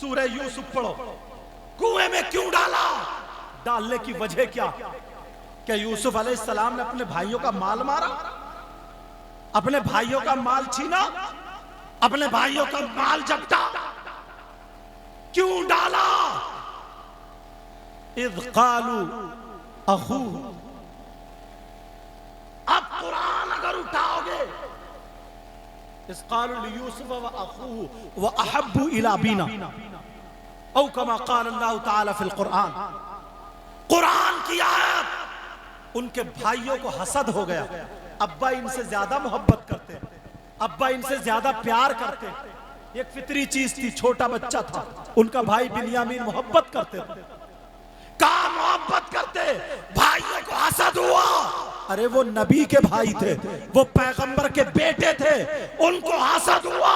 सूरह यूसुफ पढ़ो, कुएं में क्यों डाला? डालने की वजह क्या? क्या यूसुफ अलैहिस्सलाम ने अपने भाइयों का माल मारा, अपने भाइयों का माल छीना, अपने भाइयों का माल जपटा? क्यों डाला? इज़ क़ालू अखू, अब कुरान अगर उठाओगे, इज़ क़ालू लियूसुफ व अखूहु व अहब्बु इला बीना औ कमा क़ाल अल्लाहु तआला फ़िल कुरान। कुरान की आयत, उनके भाइयों को हसद हो गया, अब्बा इनसे ज्यादा मोहब्बत करते, अब्बा इनसे ज्यादा प्यार करते। एक फितरी चीज थी, छोटा बच्चा था, उनका भाई बिन्यामीन मोहब्बत करते थे। कहाँ मोहब्बत करते? भाइयों को हसद हुआ। अरे वो नबी के भाई थे, वो पैगंबर के बेटे थे, उनको हसद हुआ,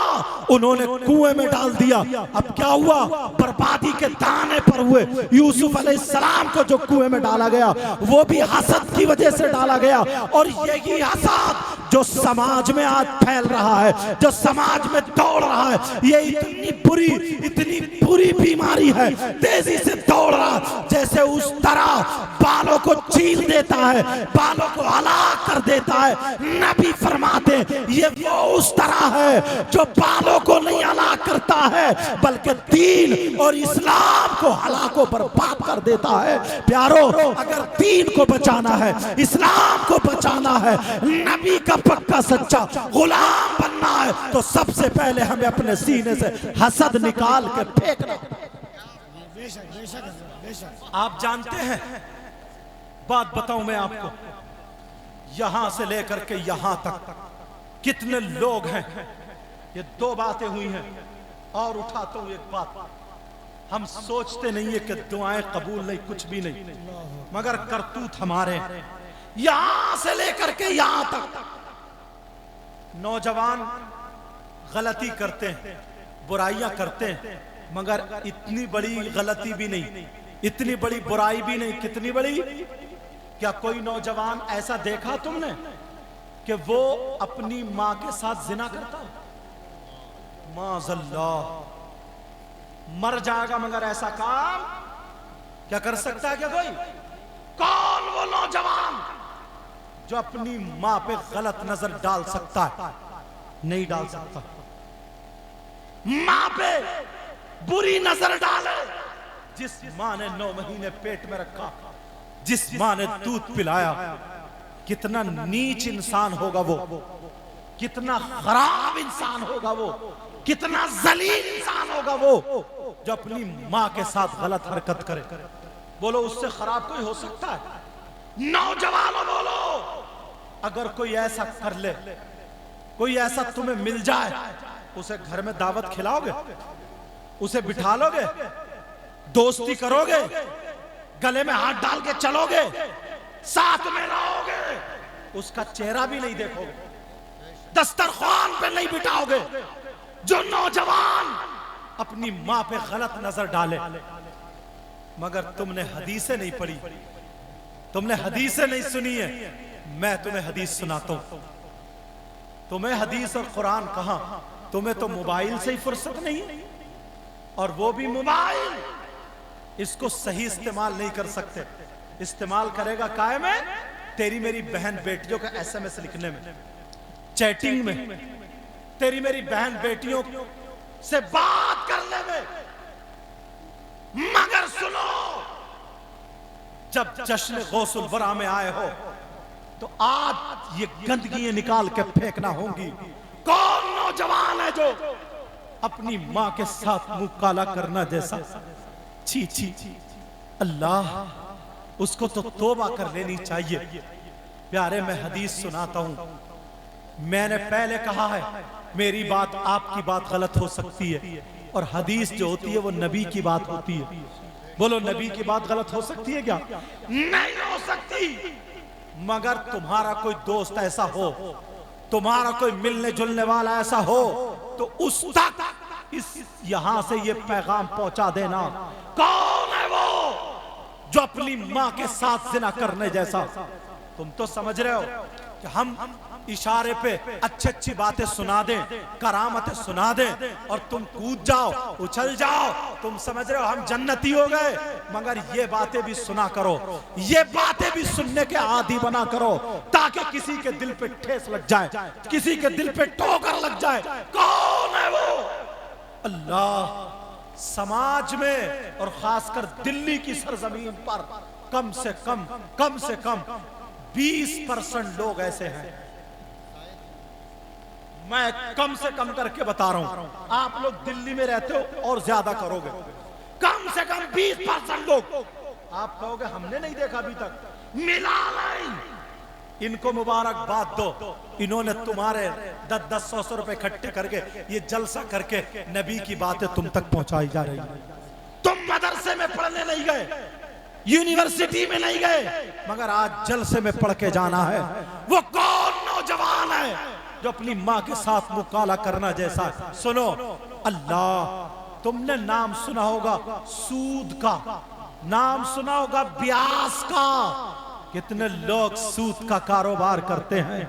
उन्होंने कुएं में डाल दिया। अब क्या हुआ? बर्बादी के दाने पर हुए। यूसुफ अलैहिस्सलाम को जो कुएं में डाला गया वो भी हसद की वजह से डाला गया। और यही हसद जो समाज में आज फैल रहा है, जो समाज में दौड़ रहा है, ये इतनी बुरी बीमारी है, तेजी से दौड़ रहा, जैसे उस तरह बालों को छील देता है, बालों को हलाक कर देता है। नबी फरमाते ये वो उस तरह है जो बालों को नहीं हलाक करता है, बल्कि दीन और इस्लाम को हलाको बर्बाद कर देता है। प्यारो, अगर दीन को बचाना है, इस्लाम को बचाना है, नबी का पक्का सच्चा गुलाम बनना है, तो सबसे पहले हमें अपने सीने से हसद निकाल के फेंकना। आप जानते हैं, बात बताऊं मैं आपको, यहां से लेकर के यहां तक कितने लोग हैं। ये दो बातें हुई हैं, और उठाता हूं एक बात। हम सोचते नहीं है कि दुआएं कबूल नहीं, कुछ भी नहीं, मगर करतूत हमारे यहां से लेकर के यहां तक नौजवान गलती करते हैं, बुराइयां करते हैं, मगर इतनी बड़ी गलती भी नहीं, इतनी बड़ी बुराई भी नहीं। कितनी बड़ी? क्या कोई नौजवान ऐसा देखा तुमने कि वो अपनी मां के साथ जिना करता? माज़अल्लाह, मर जाएगा मगर ऐसा काम क्या कर सकता है? क्या कोई? कौन वो नौजवान जो अपनी मां पे गलत नजर डाल सकता है? नहीं डाल सकता। मां पे बुरी नजर डाले, जिस मां ने 9 महीने पेट में रखा, जिस मां ने दूध पिलाया, कितना नीच इंसान होगा वो, कितना खराब इंसान होगा वो, कितना जलील इंसान होगा वो जो अपनी मां के साथ गलत हरकत करे। बोलो, उससे खराब कोई हो सकता है? नौजवानों बोलो, अगर कोई ऐसा कर ले, कोई ऐसा तुम्हें मिल जाए, उसे घर में दावत खिलाओगे? उसे बिठा लोगे? दोस्ती करोगे? गले में हाथ डाल के चलोगे? साथ में रहोगे? उसका चेहरा भी नहीं देखोगे, दस्तरखान पे नहीं बिठाओगे। जो नौजवान अपनी मां पे गलत नजर डाले, मगर तुमने हदीसें नहीं पढ़ी, तुमने हदीसें नहीं सुनी है, मैं तुम्हें हदीस सुनाता हूं। तुम्हें हदीस और कुरान कहां, तुम्हें तो मोबाइल से ही फुर्सत नहीं है, और वो भी मोबाइल, इसको सही इस्तेमाल नहीं कर सकते। इस्तेमाल करेगा काय में? तेरी मेरी बहन बेटियों का SMS लिखने में, चैटिंग में, तेरी मेरी बहन बेटियों से बात करने में। मगर सुनो, जब जश्न गौसुल वरा में आए हो तो आज ये गंदगी निकाल के फेंकना होंगी। कौन नौजवान है जो अपनी मां के साथ मुंह काला करना जैसा? छी छी, अल्लाह, उसको तो तौबा कर लेनी चाहिए। प्यारे, मैं हदीस सुनाता हूं। मैंने पहले कहा है, मेरी बात आपकी बात गलत हो सकती है, और हदीस जो होती है वो नबी की बात होती है। बोलो, नबी की बात गलत हो सकती है क्या? नहीं हो सकती। मगर तुम्हारा कोई दोस्त ऐसा हो, तुम्हारा कोई मिलने जुलने वाला ऐसा हो, तो उस तक इस यहां से ये पैगाम पहुंचा देना, कौन है वो जो अपनी मां के साथ जिना करने जैसा? तुम तो समझ रहे हो कि हम इशारे पे अच्छी अच्छी बातें सुना दें, करामतें सुना दें, और तुम कूद जाओ, उछल जाओ, तुम समझ रहे हो हम जन्नती हो गए। मगर ये बातें भी सुना करो, ये बातें भी सुनने के आदी बना करो, ताकि किसी के दिल पे ठेस लग जाए, किसी के दिल पे ठोकर लग जाए। कौन है वो? अल्लाह, समाज में और खासकर दिल्ली की सरजमीन पर कम से कम 20% लोग ऐसे हैं। मैं कम से कम करके बता रहा हूं, आप लोग दिल्ली में रहते हो और ज्यादा करोगे। कम से कम 20% लोग। आप कहोगे हमने नहीं देखा अभी तक, मिला नहीं। इनको मुबारकबाद दो, इन्होंने तुम्हारे 10-10, 100 रुपए इकट्ठे करके ये जलसा करके नबी की बातें तुम तक पहुंचाई जा रही है। तुम मदरसे में पढ़ने नहीं गए, यूनिवर्सिटी में नहीं गए, मगर आज जलसे में पढ़ के जाना है। वो कौन नौजवान है जो अपनी मां के साथ मुकाला करना जैसा? सुनो, अल्लाह, तुमने नाम सुना होगा सूद का, नाम सुना होगा ब्याज का। कितने लोग सूद का कारोबार करते हैं,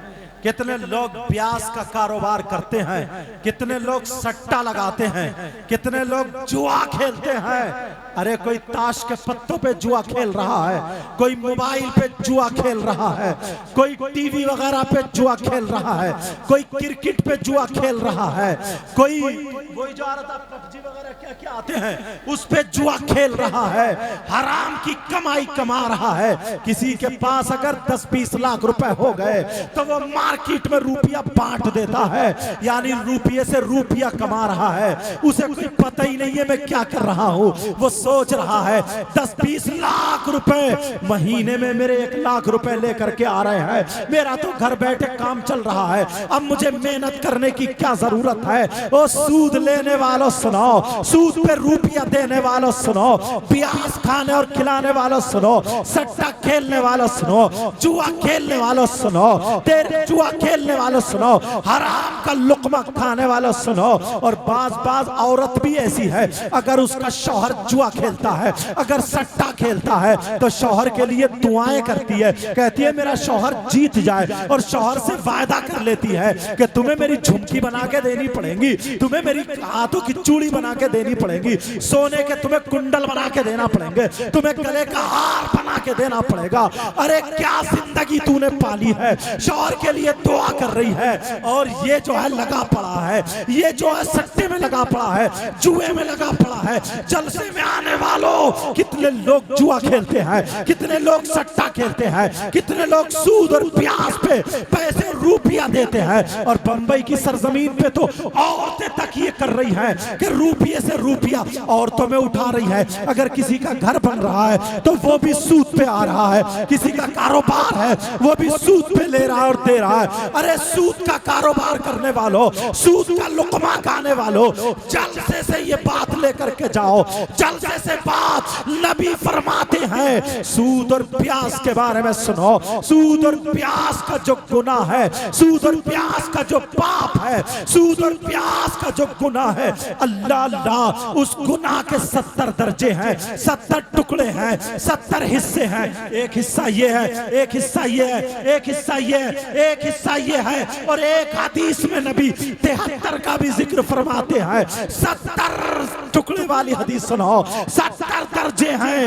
कितने लोग ब्याज का कारोबार करते हैं, कितने लोग सट्टा लगाते हैं, कितने लोग जुआ खेलते हैं। अरे कोई ताश के पत्तों पे जुआ खेल रहा है, कोई मोबाइल पे जुआ खेल रहा है, कोई टीवी वगैरह पे जुआ खेल रहा है, कोई क्रिकेट पे जुआ खेल रहा है, कोई वही जो आ रहा था पबजी वगैरह क्या क्या आते हैं उस पे जुआ खेल रहा है, हराम की कमाई कमा रहा है। किसी के पास अगर 10-20 लाख रुपए हो गए तो वो मार्केट में रुपया बांट देता है, यानी रुपये से रुपया कमा रहा है। उसे कोई पता ही नहीं है मैं क्या कर रहा हूँ। वो सोच रहा है 10-20 लाख रुपए महीने में मेरे 1 लाख रुपए लेकर के आ रहे हैं, मेरा तो घर बैठे काम चल रहा है, अब मुझे मेहनत करने की क्या जरूरत है। ओ सूद लेने वालों सुनो, सूद पे रुपया देने वालों सुनो, ब्याज खाने और खिलाने वालों सुनो, सट्टा खेलने वालों सुनो, जुआ खेलने वालों सुनो, तेरे जुआ खेलने वालों सुनो, हराम का लुकमा खाने वालों सुनो। और बाज औरत भी ऐसी है, अगर उसका शौहर जुआ खेलता है, अगर सट्टा खेलता है, तो शौहर के लिए दुआएं करती है, कहती है मेरा शौहर जीत जाए, और शौहर से वायदा कर लेती है कि तुम्हें मेरी झुमकी बना के देनी पड़ेगी, तुम्हें मेरी हाथों की चूड़ी बना के देनी पड़ेगी, सोने के तुम्हें कुंडल बना के देना पड़ेंगे, तुम्हें गले का हार बना के देना पड़ेगा। अरे क्या जिंदगी तूने पाली है, शौहर के लिए दुआ कर रही है, और ये जो है लगा पड़ा है, ये जो है सट्टे में लगा पड़ा है, जुए में लगा पड़ा है। जलसे में आने वालों, कितने लोग जुआ खेलते हैं, कितने लोग सट्टा खेलते हैं, कितने लोग सूद और ब्याज पे पैसे रुपया देते हैं। और बंबई की सरजमीन पे तो औरतें तक ये कर रही हैं कि रुपये से रुपया औरतों में उठा रही है। अगर किसी का घर बन रहा है तो वो भी सूद पे आ रहा है, किसी का कारोबार है वो भी सूद पे ले रहा है और दे रहा है। अरे सूद का कारोबार करने रखने वालों, सूद का लुकमा खाने वालों, जलसे से ये बात लेकर के जाओ। जलसे से बात नबी फरमाते हैं, सूद और प्यास के बारे में सुनो। सूद और प्यास का जो गुनाह है, सूद और प्यास का जो पाप है, सूद और प्यास का जो गुनाह है, अल्लाह अल्लाह उस गुनाह के 70 दर्जे हैं, 70 टुकड़े हैं, 70 हिस्से हैं। एक हिस्सा ये है, एक हिस्सा ये है, एक हिस्सा ये है, एक हिस्सा ये है। और एक हदीस में नबी 73 का भी जिक्र फरमाते हैं। 70 टुकड़े वाली हदीस सुनो, 70 दर्जे हैं।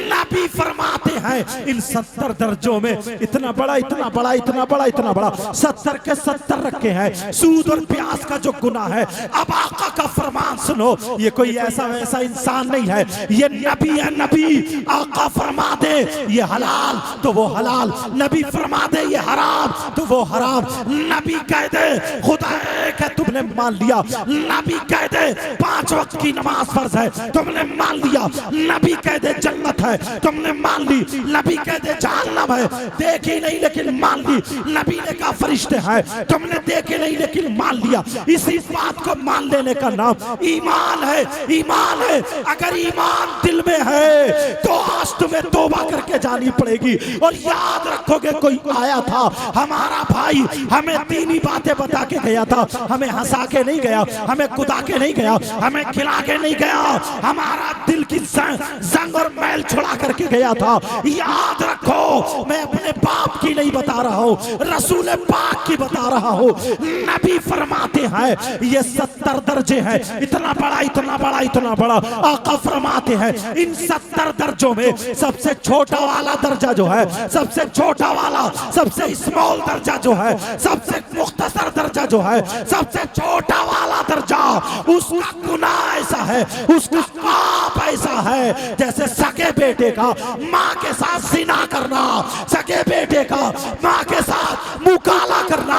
नबी फरमाते हैं इन 70 दर्जों में इतना बड़ा, इतना बड़ा, इतना बड़ा, इतना बड़ा 70 के 70 रखे हैं। सूद और प्यास का जो गुनाह है, अब आका का फरमान सुनो। ये कोई ऐसा वैसा इंसान नहीं है, ये नबी है। नबी आका फरमा दे ये हलाल तो वो हलाल, नबी फरमा दे ये हराम तो वो हराम। नबी कह दे खुदा एक है, तुमने मान लिया। नबी कह दे 5 वक्त की नमाज फर्ज है, तुमने मान लिया। नबी कह दे जन्नत है, तुमने मान ली। नबी कह दे जहन्नम है, देखी नहीं लेकिन मान ली। नबी ने कहा फरिश्ते हैं, तुमने देखे नहीं लेकिन मान लिया। इसी बात को मान लेने का नाम ईमान है। ईमान है। अगर ईमान दिल में है तो आज तुम्हें तौबा करके जानी पड़ेगी। और याद रखोगे, कोई आया था हमारा भाई, हमें दीनी बातें बता के गया था, हमें हंसा के नहीं गया, हमें कुदा के नहीं गया, हमें खिला के नहीं गया, हमारा दिल की जंग और मैल छुड़ा करके गया था। याद रखो, मैं अपने बाप की नहीं बता रहा हूँ, रसूल पाक की बता रहा हूँ। नबी फरमाते हैं ये 70 दर्जे हैं, इतना बड़ा, इतना बड़ा, इतना बड़ा। आका फरमाते हैं इन 70 दर्जों में सबसे छोटा वाला दर्जा जो है, सबसे छोटा वाला, सबसे स्मॉल दर्जा जो है, सबसे मुख्तसर दर्जा जो है, सबसे छोटा वाला दर्जा, उसका गुनाह ऐसा है, उसका पाप ऐसा है जैसे सगे बेटे का माँ के साथ जिना करना, सगे बेटे का माँ के साथ मुंह काला करना।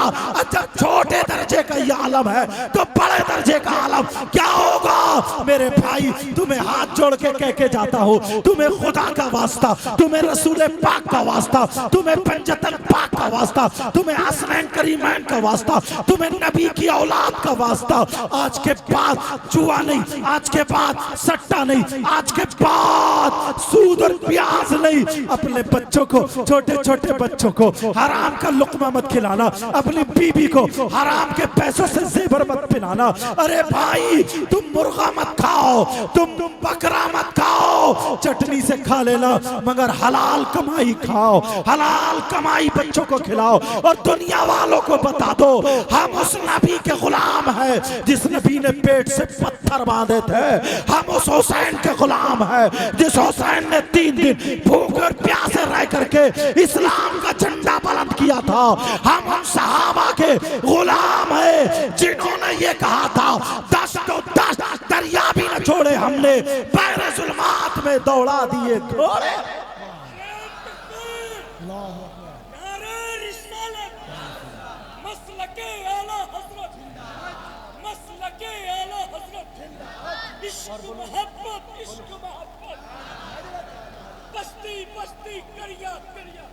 जब छोटे दर्जे का ये आलम है तो बड़े दर्जे का आलम क्या होगा? मेरे भाई, तुम्हें हाथ जोड़ के कह के जाता हूँ, तुम्हें खुदा का वास्ता, तुम्हें रसूल पाक का वास्ता, तुम्हें पंजतन पाक का वास्ता, तुम्हें हसनैन करीमैन का वास्ता, तुम्हें नबी की औलाद का वास्ता। आज के बाद जुआ नहीं, आज के बाद सट्टा नहीं, आज के बाद सूद और प्याज नहीं। अपने बच्चों को, छोटे छोटे बच्चों को हराम का लुकमा मत खिलाना, अपनी बीबी को हराम के पैसों से जेवर मत पिलाना। अरे भाई, तुम मुर्गा मत खाओ, तुम बकरा मत खाओ, चटनी से खा लेना, मगर हलाल कमाई खाओ, हलाल कमाई बच्चों को खिलाओ। और दुनिया वालों को बता दो हम उस नबी के गुलाम हैं जिस नबी ने पेट से पत्थर बांधे थे। हम उस हुसैन के गुलाम हैं जिस हुसैन ने 3 दिन भूख और प्यासे रह करके इस्लाम का झंडा बुलंद किया था। हम उन सहाबा के गुलाम हैं जिन्होंने ये कहा था 10 तो 10 दरिया भी न छोड़े हमने, बैरे जुल्मात में दौड़ा दिए घोड़े। इश्क मोहब्बत, इश्क मोहब्बत, बस्ती बस्ती करिया करिया,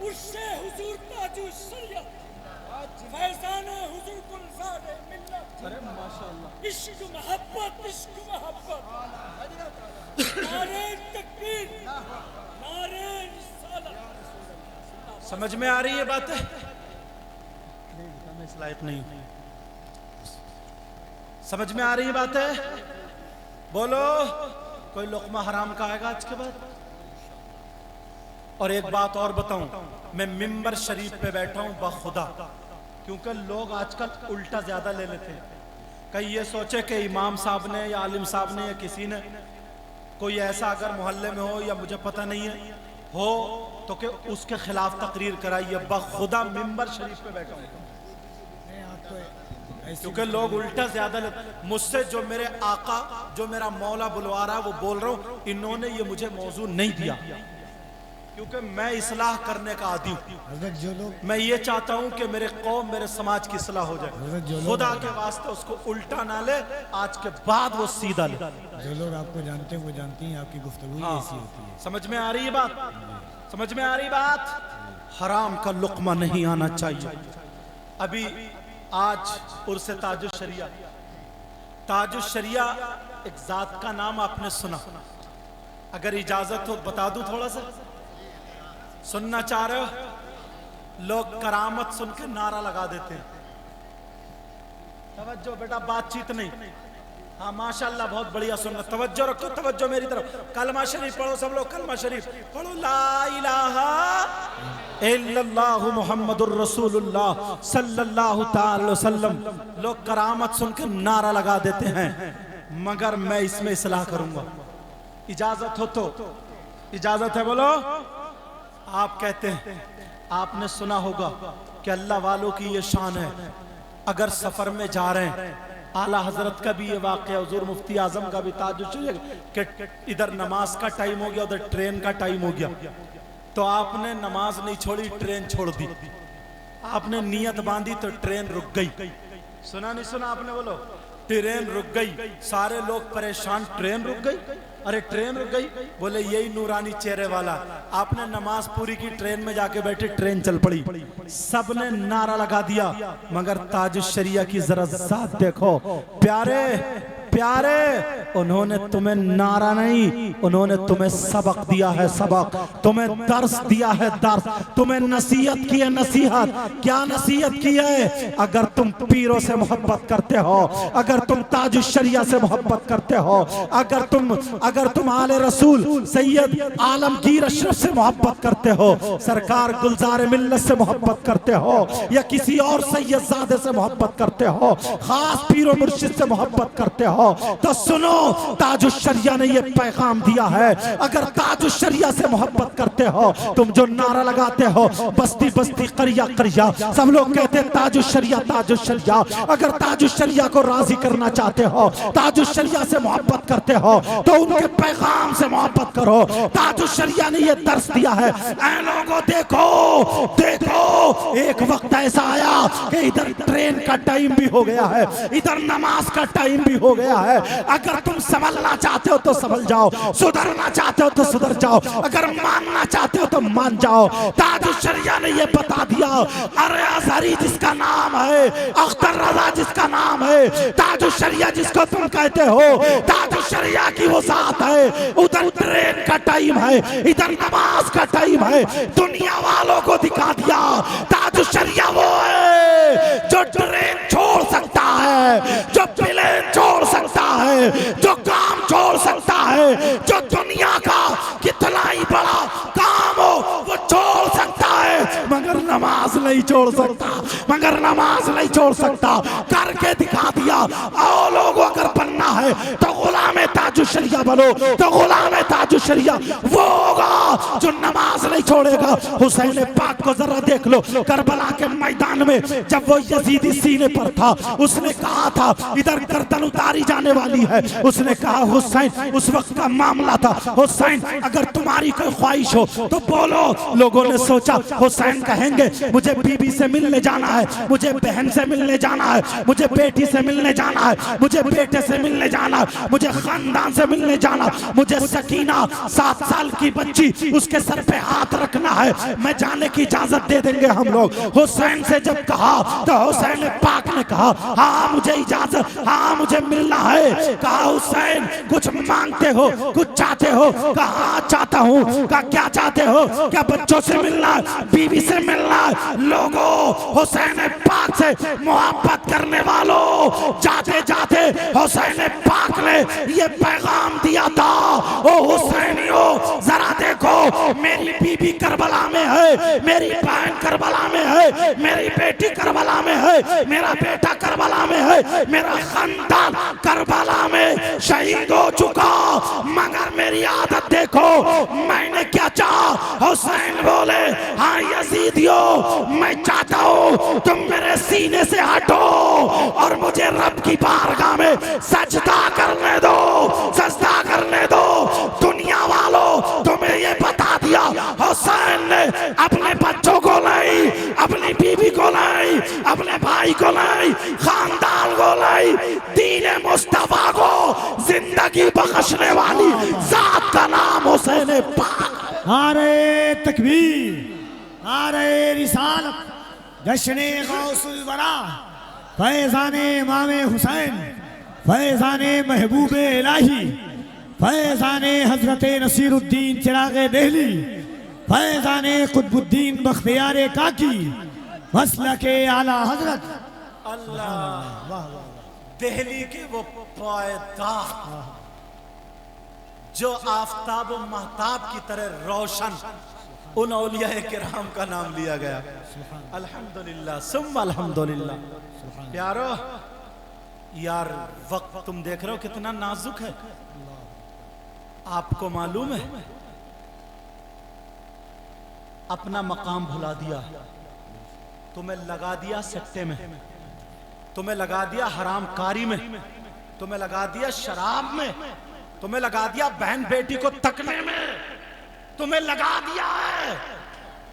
उर्शे हुजूर ताजु शरियत, फैज़ाने हुजूर गुलज़ारे मिल्लत। अरे माशाअल्लाह, इश्क मोहब्बत, इश्क मोहब्बत, नारे तकबीर, नारे रिसालत। समझ में आ रही है बातें? मैं इस लायक नहीं हूं। समझ में आ रही बात है? बोलो, कोई लुकमा हराम का आएगा आज के बाद? और एक बात और बताऊं, मैं मिंबर शरीफ पे बैठा हूं बखुदा, क्योंकि लोग आजकल उल्टा ज्यादा ले लेते हैं। कहीं ये सोचे कि इमाम साहब ने या आलिम साहब ने या किसी ने कोई ऐसा अगर मोहल्ले में हो या मुझे पता नहीं है हो तो कि उसके खिलाफ तकरीर कराइए। बखुदा मिंबर शरीफ पे बैठा हूं, क्योंकि लोग उल्टा ज्यादा मुझसे जो मेरे आका, जो मेरा मौला बुलवा रहा है वो बोल रहा हूँ, इन्होंने ये मुझे मौजू नहीं दिया, क्योंकि मैं इस्लाह करने का आदी हूँ। मैं ये चाहता हूँ कि मेरे कौम, मेरे समाज की इस्लाह हो जाए। खुदा के वास्ते उसको उल्टा ना ले, आज के बाद वो सीधा ले। जो लोग आपको जानते हैं वो जानती हैं आपकी गुफ्तगू ऐसी होती है। समझ में आ रही है बात? समझ में आ रही बात? हराम का लुकमा नहीं आना चाहिए। अभी आज उर्स ताजुश शरिया। ताजुश शरिया एक जात का नाम आपने सुना, अगर इजाजत हो बता दूं थोड़ा सा, सुनना चाह रहे हो? लोग करामत सुन के नारा लगा देते हैं। तवज्जो बेटा, बातचीत नहीं। हाँ माशाल्लाह, बहुत बढ़िया सुनना, तवज्जो रखो, तवज्जो मेरी तरफ। कलमा शरीफ पढ़ो सब लोग, कलमा शरीफ पढ़ो, ला इलाहा इल्लल्लाहु मुहम्मदुर रसूलुल्लाह सल्लल्लाहु ताला अलैहि वसल्लम। लोग करामत सुन के नारा लगा देते हैं, मगर मैं इसमें इस्लाह करूंगा। इजाजत हो तो इजाजत है, बोलो। आप कहते हैं, आपने सुना होगा कि अल्लाह वालों की ये शान है, अगर सफर में जा रहे हैं, आला हजरत का भी ये वाक़या, हुजूर मुफ्ती आजम का भी ताजुश है कि इधर नमाज का टाइम हो गया, उधर ट्रेन का टाइम हो गया, तो आपने नमाज नहीं छोड़ी, ट्रेन छोड़ दी। आपने नियत बांधी तो ट्रेन रुक गई। सुना नहीं सुना आपने? बोलो। ट्रेन रुक गई, सारे लोग परेशान, ट्रेन रुक गई, अरे ट्रेन रुक गई। बोले यही नूरानी चेहरे वाला, आपने नमाज पूरी की, ट्रेन में जाके बैठे, ट्रेन चल पड़ी, सबने नारा लगा दिया, मगर ताजुश शरिया की जरा जात देखो। प्यारे प्यारे, उन्होंने तुम्हें नारा नहीं, उन्होंने तुम्हें सबक दिया है, सबक, तुम्हें दर्स दिया है, दर्स, तुम्हें नसीहत की है, नसीहत। क्या नसीहत की है? अगर तुम पीरों से मोहब्बत करते हो, अगर तुम ताजुश शरिया से मोहब्बत करते हो, अगर तुम आले रसूल सैयद आलमगीर अशरफ से मोहब्बत करते हो, सरकार गुलजार मिल्लत से मोहब्बत करते हो, या किसी और सैयदजादे से मोहब्बत करते हो, खास पीरो मुर्शिद से मोहब्बत करते हो, तो सुनो, ताजुश शरिया ने ये पैगाम दिया है। अगर ताजुश शरिया से मोहब्बत करते हो, तुम जो नारा लगाते हो, बस्ती बस्ती करिया करिया, सब लोग कहते हैं ताजुश शरिया, ताजुश शरिया। अगर ताजुश शरिया को राजी करना चाहते हो, ताजुश शरिया से मोहब्बत करते हो, तो उनके पैगाम से मोहब्बत करो। ताजुश शरिया ने ये दर्स दिया है। ऐ लोगों, देखो देखो, एक वक्त ऐसा आया कि इधर ट्रेन का टाइम भी हो गया है, इधर नमाज का टाइम भी हो गया है। अगर तुम संभलना चाहते हो तो संभल जाओ, सुधरना चाहते हो तो सुधर जाओ, अगर मानना चाहते हो तो मान जाओ। ताजुश शरिया ने ये बता दिया। अरे अजहरी जिसका नाम है, अख्तर रजा जिसका नाम है, ताजुश शरिया जिसको तुम कहते हो, ताजुश शरिया की वो साथ है। उधर ट्रेन का टाइम है, इधर नमाज का टाइम है। दुनिया वालों को दिखा दिया ताजुश शरिया वो है जो ट्रेन छोड़ सकता है, जो प्लेन छोड़ सकता है, जो काम छोड़ सकता है, जो दुनिया का कितना ही बड़ा काम हो वो छोड़ सकता है, मगर नमाज नहीं छोड़ सकता, मगर नमाज नहीं छोड़ सकता। करके दिखा दिया। आओ लोगों, अगर बनना है तो गुलाम ताजुश शरिया बनो, तो गुलाम ताजुश शरिया वो होगा जो नमाज नहीं छोड़ेगा। हुसैन पाक को जरा देख लो, करबला के मैदान में जब वो यजीदी सीने पर था, उसने कहा था इधर गर्दन उतारी जाने वाली है। उसने कहा हुसैन, उस वक्त का मामला था, हुसैन अगर तुम्हारी कोई ख्वाहिश हो तो बोलो। लोगों ने सोचा हुसैन कहेंगे मुझे बीबी से मिलने जाना है, मुझे बहन से मिलने जाना है, मुझे बेटी से मिलने जाना है, मुझे बेटे से मिलने जाना है, मुझे खानदान से मिलने जाना, मुझे सकीना 7 साल की बच्ची उसके सर पे हाथ रखना है, मैं जाने की इजाजत दे देंगे हम लोग। हुसैन से जब कहा तो हुसैन पाक ने कहा हाँ मुझे इजाजत, हाँ मुझे मिलना है। कहा हुसैन कुछ मांगते हो, कुछ चाहते हो? कहा हाँ चाहता हूँ। कहा क्या चाहते हो? क्या बच्चों से मिलना, बीवी से मिलना? लोगों, हुसैन पाक से मोहब्बत करने वालों, जाते जाते हुसैन पाक ने ये पैगाम दिया था, ओ हुसैनियों जरा देखो, मेरी बीबी करबला में है, मेरी बहन करबला में है, मेरी बेटी करबला में है, मेरा बेटा करबला में है, मेरा खानदान करबला में शहीद हो चुका, मगर मेरी आदत देखो, मैंने क्या चाहा? हुसैन बोले हाँ यजीदियों, मैं चाहता हूँ तुम मेरे सीने से हटो और मुझे रब की बारगाह में सजदा करने दो, सजदा करने दो। दुनिया वालों, तुम्हें ये बता दिया हुसैन ने अपने बच्चों को नहीं, अपनी बीवी को नहीं, अपने भाई को नहीं, खानदान को नहीं, दीन मुस्तफा को जिंदगी बख्शने वाली जात का नाम हुसैन पाक। नारे तकबीर, नारे रिसालत, जश्न गौसुल वरा, फैज़ाने इमाम हुसैन, फैज़ाने महबूब इलाही, फैज़ाने हजरत नसीरुद्दीन चिरागे देहली, फैज़ाने कुतुबुद्दीन बख्तियार काकी, मसलके आला हजरत। अल्लाह, दिल्ली के वो पायदार जो आफताब और महताब की तरह रोशन, उन औलिया किराम का नाम लिया गया। अल्हम्दुलिल्लाह सुम्मा अल्हम्दुलिल्लाह। प्यारो यार, वक्त तुम देख रहे हो कितना नाजुक है। आपको मालूम है, अपना मकाम भुला दिया, तुम्हें लगा दिया सट्टे में, तुम्हें लगा दिया हरामकारी में, तुम्हें लगा दिया शराब में, तुम्हें लगा दिया बहन बेटी को तकने में, तुम्हें लगा दिया है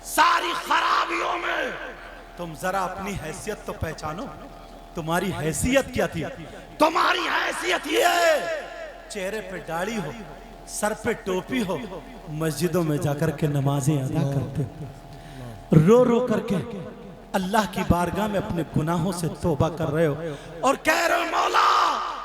सारी खराबियों में। तुम जरा अपनी हैसियत तो पहचानो। तुम्हारी हैसियत क्या थी? तुम्हारी हैसियत ये है, चेहरे पे दाढ़ी हो, सर पे टोपी हो, मस्जिदों में जाकर के नमाजें अदा करते हो, रो रो करके अल्लाह की बारगाह में अपने गुनाहों से तौबा कर रहे हो और कह रहे हो मौला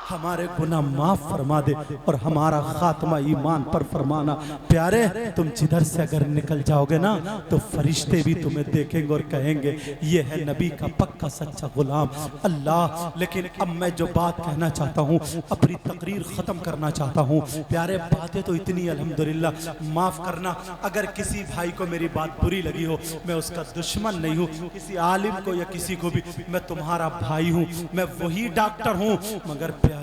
हमारे गुनाह माफ फरमा दे और हमारा खात्मा ईमान पर फरमाना। प्यारे, तुम जिधर से अगर निकल जाओगे ना तो फरिश्ते भी तुम्हें देखेंगे और कहेंगे ये है नबी का पक्का सच्चा गुलाम। अल्लाह, लेकिन अब मैं जो बात कहना चाहता हूँ, अपनी तकरीर खत्म करना चाहता हूँ। प्यारे, बातें तो इतनी अल्हम्दुलिल्लाह, माफ करना अगर किसी भाई को मेरी बात बुरी लगी हो, मैं उसका दुश्मन नहीं हूँ। किसी आलिम को या किसी को भी, मैं तुम्हारा भाई हूँ, मैं वही डॉक्टर हूँ। मगर प्यारे,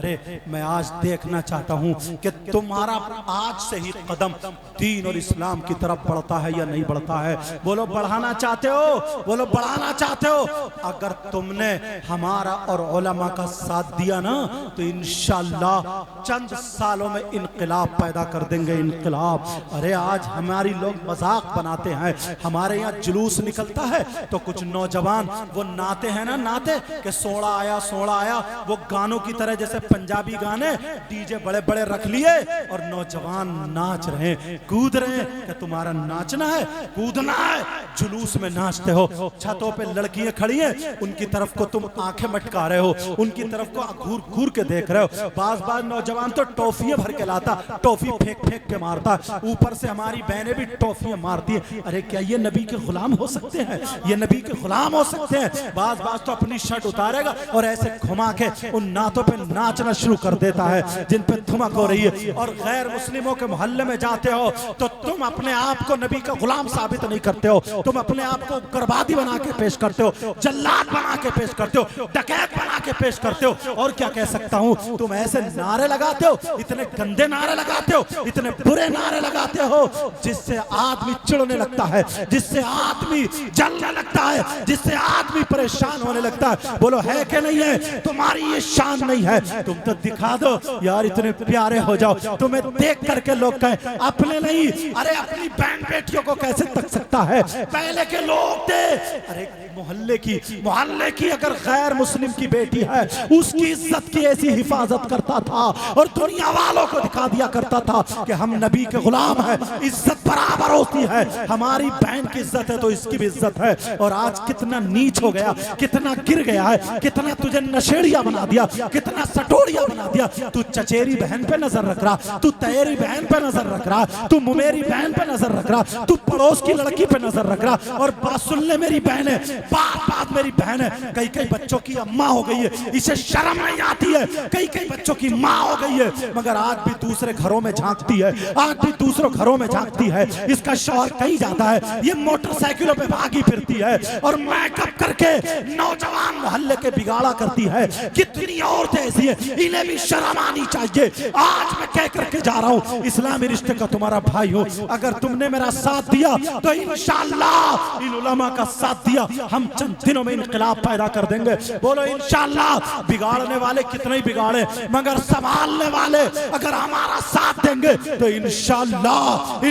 मैं आज देखना चाहता हूं कि तुम्हारा आज से ही कदम दीन और इस्लाम की तरफ बढ़ता है या नहीं बढ़ता है। बोलो बढ़ाना चाहते हो? बोलो बढ़ाना चाहते हो? अगर तुमने हमारा और उलमा का साथ दिया ना तो इंशाअल्लाह चंद सालों में इनकलाब पैदा कर देंगे। इनकलाब। अरे आज हमारी लोग मजाक बनाते हैं, हमारे यहाँ जुलूस निकलता है तो कुछ नौजवान वो नाते हैं ना, नाते के सोड़ा आया, वो गानों की तरह जैसे पंजाबी गाने डीजे बड़े बड़े रख लिए और नौजवान नाच रहे हैं, कूद रहे हैं। क्या तुम्हारा नाचना है, कूदना है? जुलूस में नाचते हो, छतों पे लड़कियां खड़ी हैं, उनकी तरफ को तुम आंखें मटका रहे हो, उनकी तरफ को घूर घूर के देख रहे हो। बाज नौजवान तो टॉफियां भर के लाता, टॉफी फेंक फेंक के मारता, ऊपर से हमारी बहनें भी टॉफियां मारती है। अरे क्या ये नबी के गुलाम हो सकते हैं? ये नबी के गुलाम हो सकते हैं? बाज तो अपनी शर्ट उतारेगा और ऐसे घुमा के उन नातों पे नाचना शुरू कर देता है जिन पे थुमक हो रही है। और गैर मुस्लिमों के मोहल्ले में जाते हो तो तुम अपने आप को नबी का गुलाम साबित नहीं करते हो, तुम अपने आप को उग्रवादी बना के पेश करते हो, जल्लाद बना के पेश करते हो, डकैत बना के पेश करते हो। और क्या कह सकता हूं, तुम ऐसे नारे लगाते हो, इतने गंदे नारे लगाते हो, इतने बुरे नारे लगाते हो जिससे आदमी चिढ़ने लगता है, जिससे आदमी जलने लगता है, जिससे आदमी परेशान होने लगता है। बोलो है कि नहीं है? तुम्हारी ये शान नहीं है? तुम तो दिखा दो यार, इतने प्यारे हो जाओ, तुम्हें देख करके लोग कहें अपने नहीं, अरे अपनी बहन बेटियों को कैसे तक सकता है? पहले के लोग थे, अरे मोहल्ले की अगर गैर मुस्लिम की बेटी है उसकी इज्जत की ऐसी हिफाजत करता था और दुनिया वालों को दिखा दिया करता था कि हम नबी के गुलाम हैं, इज्जत बराबर होती है। हमारी बहन की इज्जत है तो इसकी भी इज्जत है। और आज कितना नीच हो गया, कितना गिर गया है, कितना तुझे नशेड़िया बना दिया, कितना सटोड़िया बना दिया। तू चचेरी बहन पे नजर रख रहा, तू तेरी बहन पे नजर रख रहा, तू मुमेरी बहन पे नजर रख रहा, तू पड़ोस की लड़की पे नजर रख रहा। और बात सुन ले मेरी बहन है, बात मेरी बहन है, कई बच्चों की अम्मा हो गई है, इसे शर्म नहीं आती है, कई बच्चों की माँ हो गई है, मगर आज भी दूसरे घरों में झांकती है, आज भी दूसरों घरों में झांकती है। इसका शौहर कहीं जाता है, ये मोटरसाइकिलों पे भागी फिरती है और मेकअप करके नौजवान मोहल्ले के बिगाड़ा करती है। कितनी औरतें ऐसी है, इन्हें भी शर्म आनी चाहिए। आज मैं कह करके जा रहा हूँ, इस्लामी रिश्ते का तुम्हारा भाई हूँ, अगर तुमने मेरा साथ दिया तो इंशाअल्लाह इन उलमा का साथ दिया, हम चंद दिनों में इनकलाब पैदा कर देंगे। बोलो इंशाअल्लाह। बिगाड़ने वाले कितने ही बिगाड़े, मगर संभालने वाले अगर हमारा साथ देंगे तो इंशाअल्लाह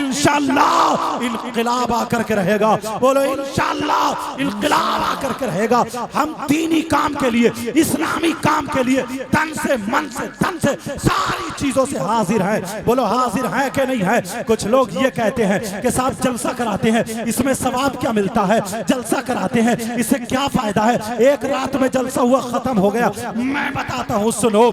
इंशाअल्लाह इनकलाब आकर के रहेगा। बोलो इंशाअल्लाह इनकलाब आकर के रहेगा। हम दीनी काम के लिए, इस्लामी काम के लिए तन से, मन से, धन से, सारी चीजों से हाजिर हैं। बोलो हाजिर हैं कि नहीं है? कुछ लोग ये कहते हैं कि साहब जलसा कराते हैं, इसमें सवाब क्या मिलता है? जलसा कराते हैं, इससे क्या फायदा है? एक रात में जलसा हुआ, खत्म हो गया। मैं बताता हूँ, सुनो,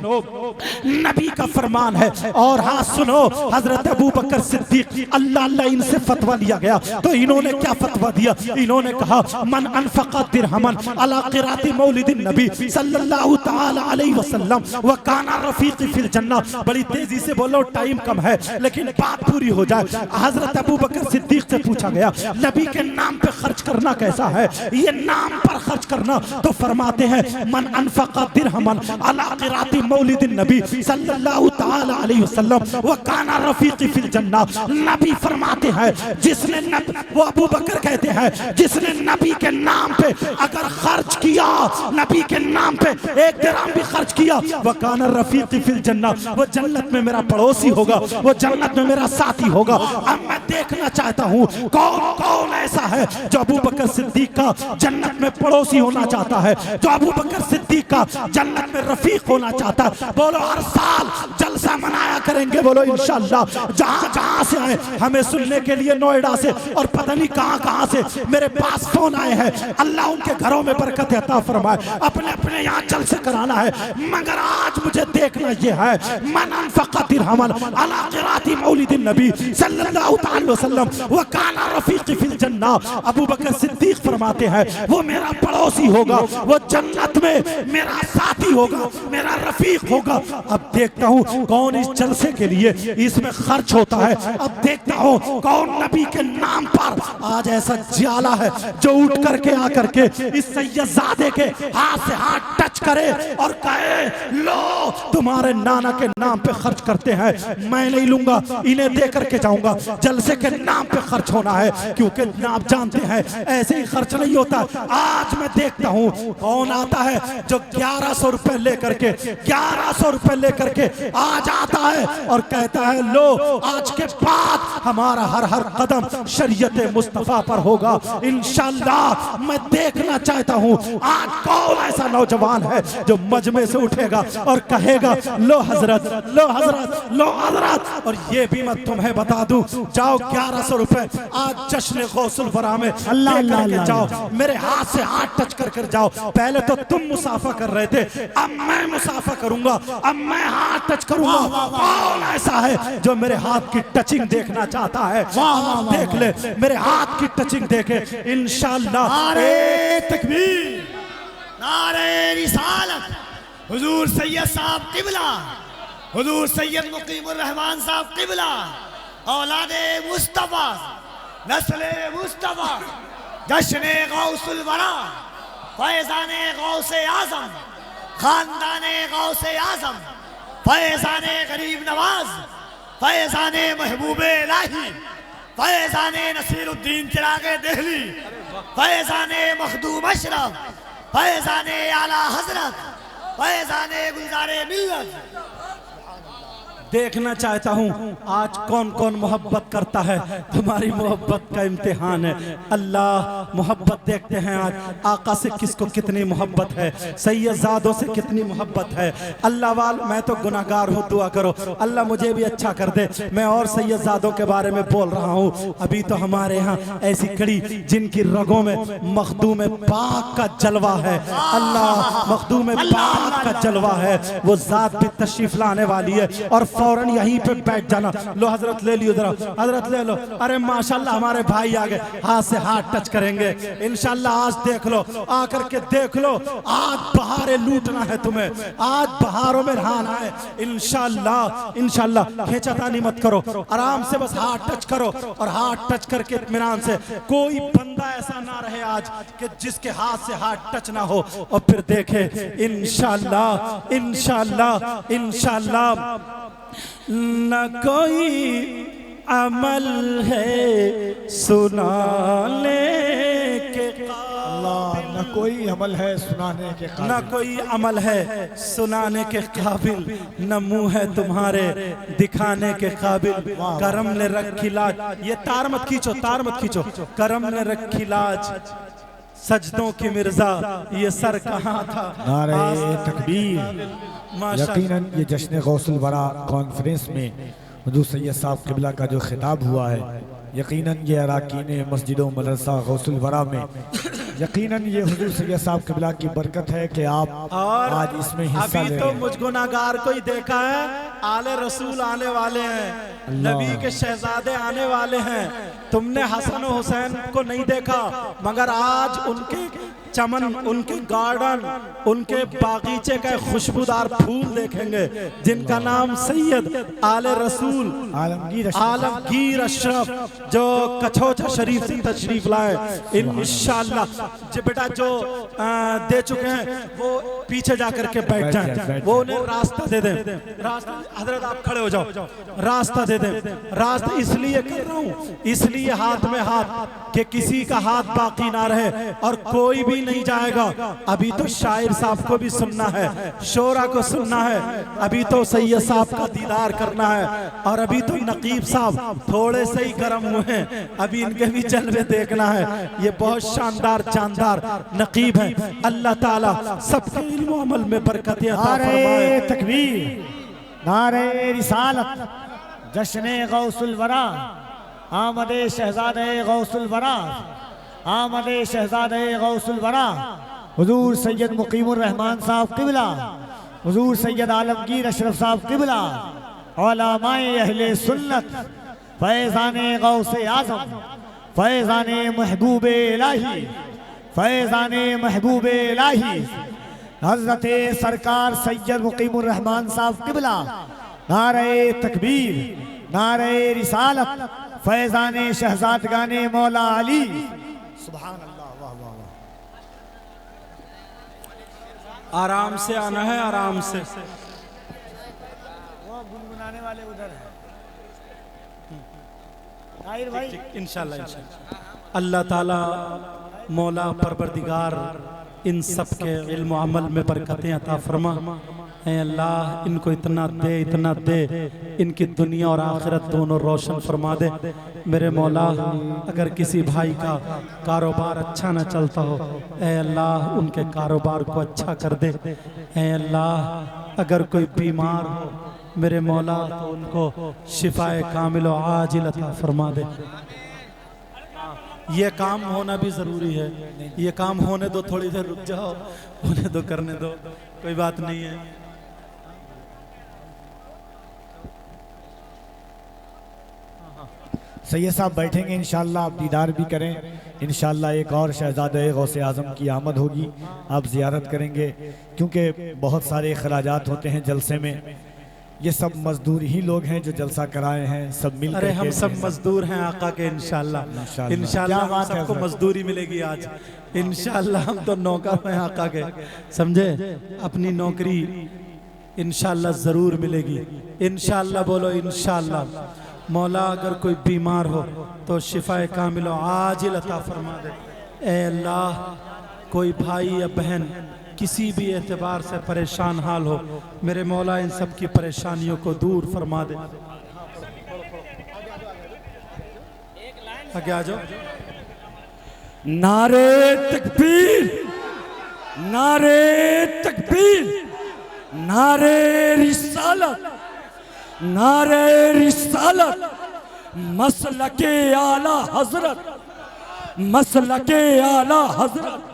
नबी का फरमान है। और हाँ सुनो, हजरत अबू बकर सिद्दीक अल्लाह इनसे फतवा लिया गया तो इन्होंने क्या फतवा दिया? इन्होंने कहा मन अनफक़ा दिरहमन अला क़िराती मौलिदिन नबी सल्लल्लाहु तआला अलैहि वसल्लम व काना रफ़ीक़ी फिल जन्नह। बड़ी तेजी से बोलो, टाइम कम है लेकिन बात पूरी हो जाए। हजरत अबू बकर सिद्दीक से पूछा गया नबी के नाम पे खर्च करना कैसा है? ये नाम पर खर्च करना। तो फरमाते हैं मन अनफक़ा दिरहमन अला क़िराती मौलिदिन नबी सल्लल्लाहु तआला अलैहि वसल्लम व काना रफ़ीक़ी फिल जन्नह। नबी फरमाते हैं जिसने वो अबू बकर कहते हैं जिसने नबी के नाम पे अगर खर्च किया, नबी के नाम पे एक दिरहम भी खर्च किया, व काना रफ़ीक़ी फिल जन्नह, वो जन्नत में मेरा पड़ोसी होगा, वो जन्नत में मेरा साथी होगा। अब मैं देखना चाहता हूँ कौन कौन ऐसा है जो अबू बकर सिद्दीक का जन्नत में पड़ोसी होना चाहता है, जो अबू बकर सिद्दीक का जन्नत में रफीक होना चाहता है। बोलो हर साल जलसा मनाया करेंगे। बोलो इंशाअल्लाह। जहाँ जहाँ से आए हमें सुनने के लिए, नोएडा से और पता नहीं कहाँ कहाँ से मेरे पास फोन आए हैं। अल्लाह उनके घरों में बरकत अता फरमाए। अपने अपने यहाँ जलसे कराना है, मगर आज मुझे देखना ये है मन अनफ़क़ा दिरहमन अला क़िराती मौलिदिन नबी सल्लल्लाहु अलैहि वसल्लम व काना रफ़ीक़ी फिल जन्नह। अबू बकर सिद्दीक फरमाते हैं वो मेरा पड़ोसी होगा, वो जन्नत में मेरा साथी होगा, मेरा रफीक होगा। अब देखता हूँ कौन इस जलसे के लिए इसमें खर्च होता है। अब देखता हूँ कौन नबी के नाम पर आज ऐसा जियाला है जो उठ करके आकर के इस सैयदजादे के हाथ से हाथ टच करे और कहे लो तुम्हारे नाना के नाम पे खर्च करते हैं, मैं नहीं लूंगा, इन्हें दे करके जाऊंगा। जलसे के नाम पे खर्च होना है, क्योंकि आप जानते हैं ऐसे ही खर्च नहीं होता। आज मैं देखता हूँ कौन आता है जो 1100 रुपए लेकर के 1100 रुपए लेकर के आज आता है और कहता है लो आज के बाद हमारा हर हर कदम शरीयत मुस्तफा पर होगा इंशाअल्लाह। मैं देखना चाहता हूँ आज कौन ऐसा नौजवान है जो मजमे से उठेगा और कहेगा लो हजरत, लो हजरत, लो हजरत। और ये भी मैं तुम्हें बता दूं, जाओ 1100 रुपए आज जश्न गौसुल वरा में लेकर जाओ, मेरे हाथ से हाथ टच कर कर जाओ। पहले तो तुम मुसाफा कर रहे थे, अब मैं मुसाफा करूंगा, अब मैं हाथ टच करूंगा। कौन ऐसा है जो मेरे हाथ की टचिंग देखना चाहता है? देख ले, मेरे हाथ की टचिंग देखे इंशाअल्लाह। नारे तकबीर, नारे रिसालत, हुजूर सैयद साहब किबला, हुजूर सैयद मुकीमुर रहमान साहब किबला, औलादे मुस्तफा, नस्ले मुस्तफा, जश्ने गौसुल वरा, फैज़ाने गौसे आज़म, खानदाने गौसे आज़म, फैज़ाने गरीब नवाज, फैज़ाने महबूबे इलाही, फैज़ाने नसीरुद्दीन चिरागे देहली, फैज़ाने मखदूम अशरफ, फैज़ाने आला हजरत, फैज़ाने गुलजारे मिल्लत। देखना चाहता हूँ आज कौन कौन मोहब्बत करता है। तुम्हारी मोहब्बत का इम्तिहान है। अल्लाह मोहब्बत देखते हैं आज आका से किसको कितनी मोहब्बत है, सैयदजादों से कितनी मोहब्बत है। अल्लाह वाल मैं तो गुनाहगार हूँ, दुआ करो अल्लाह मुझे भी अच्छा कर दे। मैं और सैयदजादों के बारे में बोल रहा हूँ। अभी तो हमारे यहाँ ऐसी कड़ी जिनकी रगों में मखदूम पाक का जलवा है। अल्लाह मखदूम पाक का जलवा है, वो जात भी तशरीफ लाने वाली है और फौरन यहीं पे बैठ जाना। लो हजरत ले लियो जरा, हजरत ले लो। अरे माशाल्लाह हमारे भाई आ गए, हाथ से हाथ टच करेंगे इंशाल्लाह। आज देख लो, आकर के देख लो, आज बहारें लूटना है तुम्हें, आज बहारों में रहना है इंशाल्लाह। इंशाल्लाह खींचातानी मत करो, आराम से बस हाथ टच करो और हाथ टच करके इत्मीनान से। कोई बंदा ऐसा ना रहे आज कि जिसके हाथ से हाथ टच ना हो। और फिर देखे इंशाल्लाह इंशाल्लाह इंशाल्लाह। न कोई अमल है सुनाने के काबिल, न कोई अमल है सुनाने के न काबिल। कोई अमल है सुनाने के काबिल, न मुंह है तुम्हारे दिखाने के काबिल। करम ने रखी लाज, ये तार मत खींचो, तार मत खींचो। करम ने रखी लाज सजदों की मिर्जा, ये सर कहाँ था। नारे तकबीर। माशाअल्लाह। यकीनन ये जश्न गौसुल वरा कॉन्फ्रेंस में हुजूर सैयद साहब किबला का जो खिताब हुआ है, यकीनन ये अराकीन मस्जिद व मदरसा गौसुल वरा में यकीनन ये हुजूर सैयद साहब किबला की बरकत है कि आप और आज इसमें हिस्सा अभी ले तो रहे हैं। मुझ गुनाहगार को ही देखा है, आले रसूल आने वाले हैं, नबी के शहजादे आने वाले हैं। तुमने हसन और हुसैन को नहीं देखा, मगर आज उनके चमन, उनके गार्डन, उनके बागीचे का खुशबूदार फूल देखेंगे, जिनका नाम सैयद आले रसूल आलमगीर अशरफ जो कछोजा शरीफ से तशरीफ लाए। इंशाअल्लाह जो बेटा जो दे चुके हैं वो पीछे जाकर के बैठ जाएं, वो उन्हें रास्ता दे दें। रास्ता हजरत आप खड़े हो जाओ, रास्ता दे दें। रास्ता इसलिए कर रहा हूँ, इसलिए हाथ में हाथ कि किसी का हाथ बाकी ना रहे और कोई भी नहीं जाएगा। अभी तो शायर साहब को भी सुनना है, शोरा को सुनना है, अभी तो सैयद साहब का दीदार करना है, और अभी तो नकीब साहब थोड़े से ही गर्म हुए हैं, अभी इनके भी जलवे देखना है। ये बहुत शानदार जानदार नकीब हैं। अल्लाह ताला सबके इल्म अमल में बरकतें अता फरमाए। नारे तकबीर, नारे रिसालत, जश्न गौसुल वरा, आमदे शहजादे गौसुल वरा, आमदे शहजादे गौसुल वरा, हुजूर सैयद मुकीमुर रहमान साहब किबला, हुजूर सैयद आलमगीर अशरफ साहब किबला, उलमाए अहले सुन्नत, फैज़ाने गौसे आज़म, फैज़ाने महबूबे इलाही, फैज़ाने महबूबे इलाही, हज़रत सरकार सैयद मुकीमुर रहमान साहब किबला, नारे तकबीर, नारे रिसालत, फैज़ाने शहजादगाने मौला अली। सुभान अल्लाह, वाह वाह वाह। आराम से आना है, आराम से। वो गुनगुनाने वाले उधर है ताहिर भाई। इंशाल्लाह इंशाल्लाह अल्लाह ताला मौला परवरदिगार इन सब के इल्म अमल में बरकतें अता फरमा। ऐ अल्लाह इनको इतना दे, इतना दे, इनकी दुनिया और आखिरत दोनों रोशन फरमा दे। मेरे मौला अगर किसी भाई का कारोबार अच्छा न चलता हो, ऐ अल्लाह उनके कारोबार को अच्छा कर दे। ऐ अल्लाह अगर कोई बीमार हो मेरे मौला तो उनको शिफाए कामिल और आजिल अता फरमा दे। ये काम होना भी जरूरी है, ये काम होने दो, थोड़ी देर रुक जाओ, होने दो, करने दो, कोई बात नहीं है। सैयद साहब बैठेंगे इंशाल्लाह, आप दीदार भी करें। इंशाल्लाह एक और शहजादे गौसे आज़म की आमद होगी, आप ज़ियारत करेंगे, क्योंकि बहुत सारे अखराजात होते हैं जलसे में। ये सब मजदूर ही लोग हैं जो जलसा कराए हैं, सब मिल अरे हम सब मजदूर हैं आका के। इंशाल्लाह इंशाल्लाह हम सबको मजदूरी मिलेगी आज। इंशाल्लाह हम तो नौकर हैं आका के, समझे। अपनी नौकरी इंशाल्लाह जरूर मिलेगी। इंशाल्लाह बोलो इंशाल्लाह। मौला अगर कोई बीमार हो तो शिफाए कामिल आजिल अता फरमा दे। ए अल्लाह कोई भाई या बहन किसी भी एतबार से परेशान हाल हो, मेरे मौला इन सब की परेशानियों को दूर फरमा दे। आगे आ जाओ। नारे तकबीर, नारे तकबीर, नारे रिसालत, नारे रिसालत, मसलके आला हजरत, मसलके आला हजरत।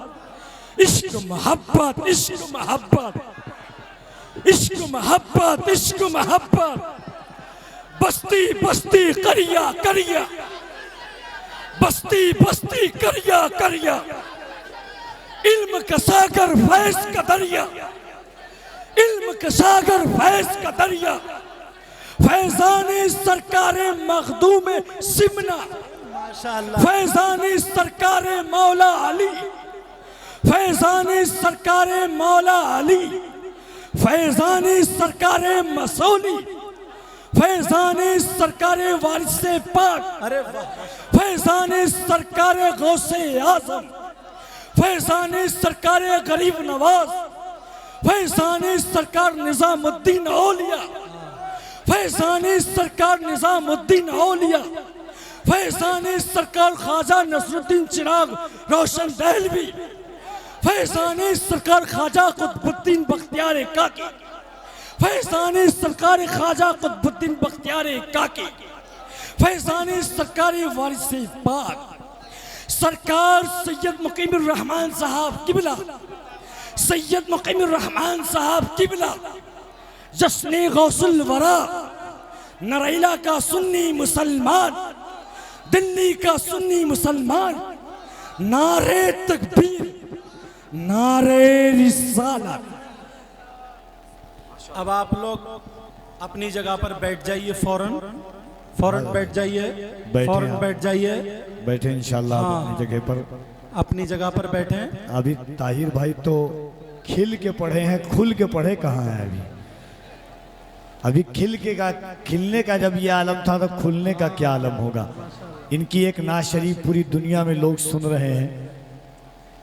इश्क मोहब्बत, इश्क मोहब्बत, इश्क मोहब्बत, इश्क मोहब्बत। बस्ती बस्ती करिया करिया, बस्ती बस्ती करिया करिया। इल्म का सागर फैज का दरिया, इल्म का सागर फैज का दरिया। फैजाने सरकारे मखदूम सिमना, फैजाने सरकारे मौला अली, फैजाने सरकारे मौला अली, फैजाने सरकारे मसौली, फैजाने सरकारे वारिसे पाक, फैजाने सरकारे गौसे आजम, फैजान सरकार गरीब नवाज, फैजान सरकार निजामुद्दीन औलिया, फैजान सरकार निजामुद्दीन औलिया, फैजान सरकार ख्वाजा नसरुद्दीन चिराग रोशन दहलवी, फैजान सरकार ख्वाजा कुतुबुद्दीन बख्तियार काकी, फैजान सरकार ख्वाजा कुतुबुद्दीन बख्तियार काकी, फैजान सरकार वारिस पाक सरकार सैयद मुकीमुर रहमान साहब किबला, सैयद मुकीमुर रहमान साहब किबला, जश्न गौसुल वरा, नरेला का सुन्नी मुसलमान, दिल्ली का सुन्नी मुसलमान, नारे तकबीर, नारे रिसालत। अब आप लोग अपनी जगह पर बैठ जाइए, फौरन बैठ जाइए, फौरन बैठ जाइए, बैठे इंशाल्लाह हाँ। अपनी जगह पर। अपनी जगह पर बैठे। अभी ताहिर भाई तो खिल के पढ़े हैं, खुल के पढ़े कहाँ हैं अभी खिलने का जब ये आलम था तो खुलने का क्या आलम होगा। इनकी एक नात शरीफ पूरी दुनिया में लोग सुन रहे हैं,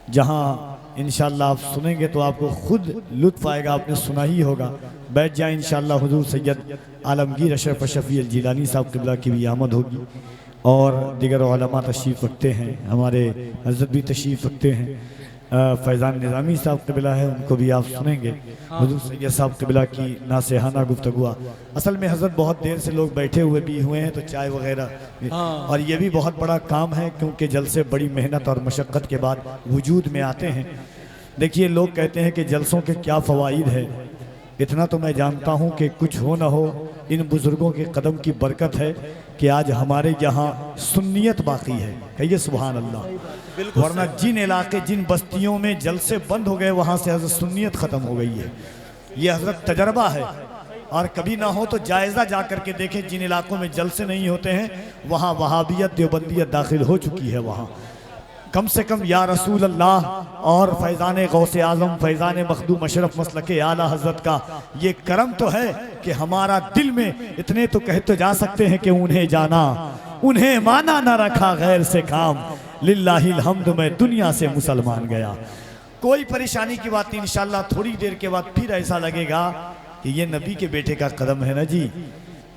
जहाँ इंशाल्लाह आप सुनेंगे तो आपको खुद लुत्फ आएगा, आपने सुना ही होगा। बैठ जाए इंशाल्लाह। हुजूर सैयद आलमगीर अशरफ शफी अल जिलानी साहब क़िबला की भी आमद होगी और दिगर उलमा तशरीफ़ रखते हैं, हमारे हज़रत भी तशरीफ़ रखते हैं। फैज़ान निज़ामी साहब क़िबला है, उनको भी आप सुनेंगे। हुजूर सैयद साहब क़िबला की नासेहाना गुफ्तगू। असल में हज़रत बहुत देर से लोग बैठे हुए भी हुए हैं, तो चाय वगैरह और ये भी बहुत बड़ा काम है, क्योंकि जलसे बड़ी मेहनत और मशक्क़त के बाद वजूद में आते हैं। देखिए, लोग कहते हैं कि जलसों के क्या फ़वाइद है। इतना तो मैं जानता हूँ कि कुछ हो ना हो, इन बुज़ुर्गों के कदम की बरकत है कि आज हमारे यहाँ सुन्नियत बाकी है। कहिए सुभान अल्लाह। वरना जिन इलाके, जिन बस्तियों में जलसे बंद हो गए, वहाँ से हज़रत सुन्नियत ख़त्म हो गई है। ये हज़रत तजर्बा है, और कभी ना हो तो जायज़ा जा कर के देखें, जिन इलाकों में जलसे नहीं होते हैं वहाँ वहाबियत देवबंदियत दाखिल हो चुकी है। वहाँ कम से कम या रसूल अल्लाह और फैज़ान गौसे आज़म, फैज़ान मखदूम अशरफ मसलक आला हज़रत का ये करम तो है कि हमारा दिल में इतने तो कहते जा सकते हैं कि उन्हें जाना, उन्हें माना, ना रखा गैर से काम, लिल्लाहिल हम्द मैं दुनिया से मुसलमान गया। कोई परेशानी की बात नहीं। इंशाअल्लाह थोड़ी देर के बाद फिर ऐसा लगेगा कि ये नबी के बेटे का कदम है ना जी।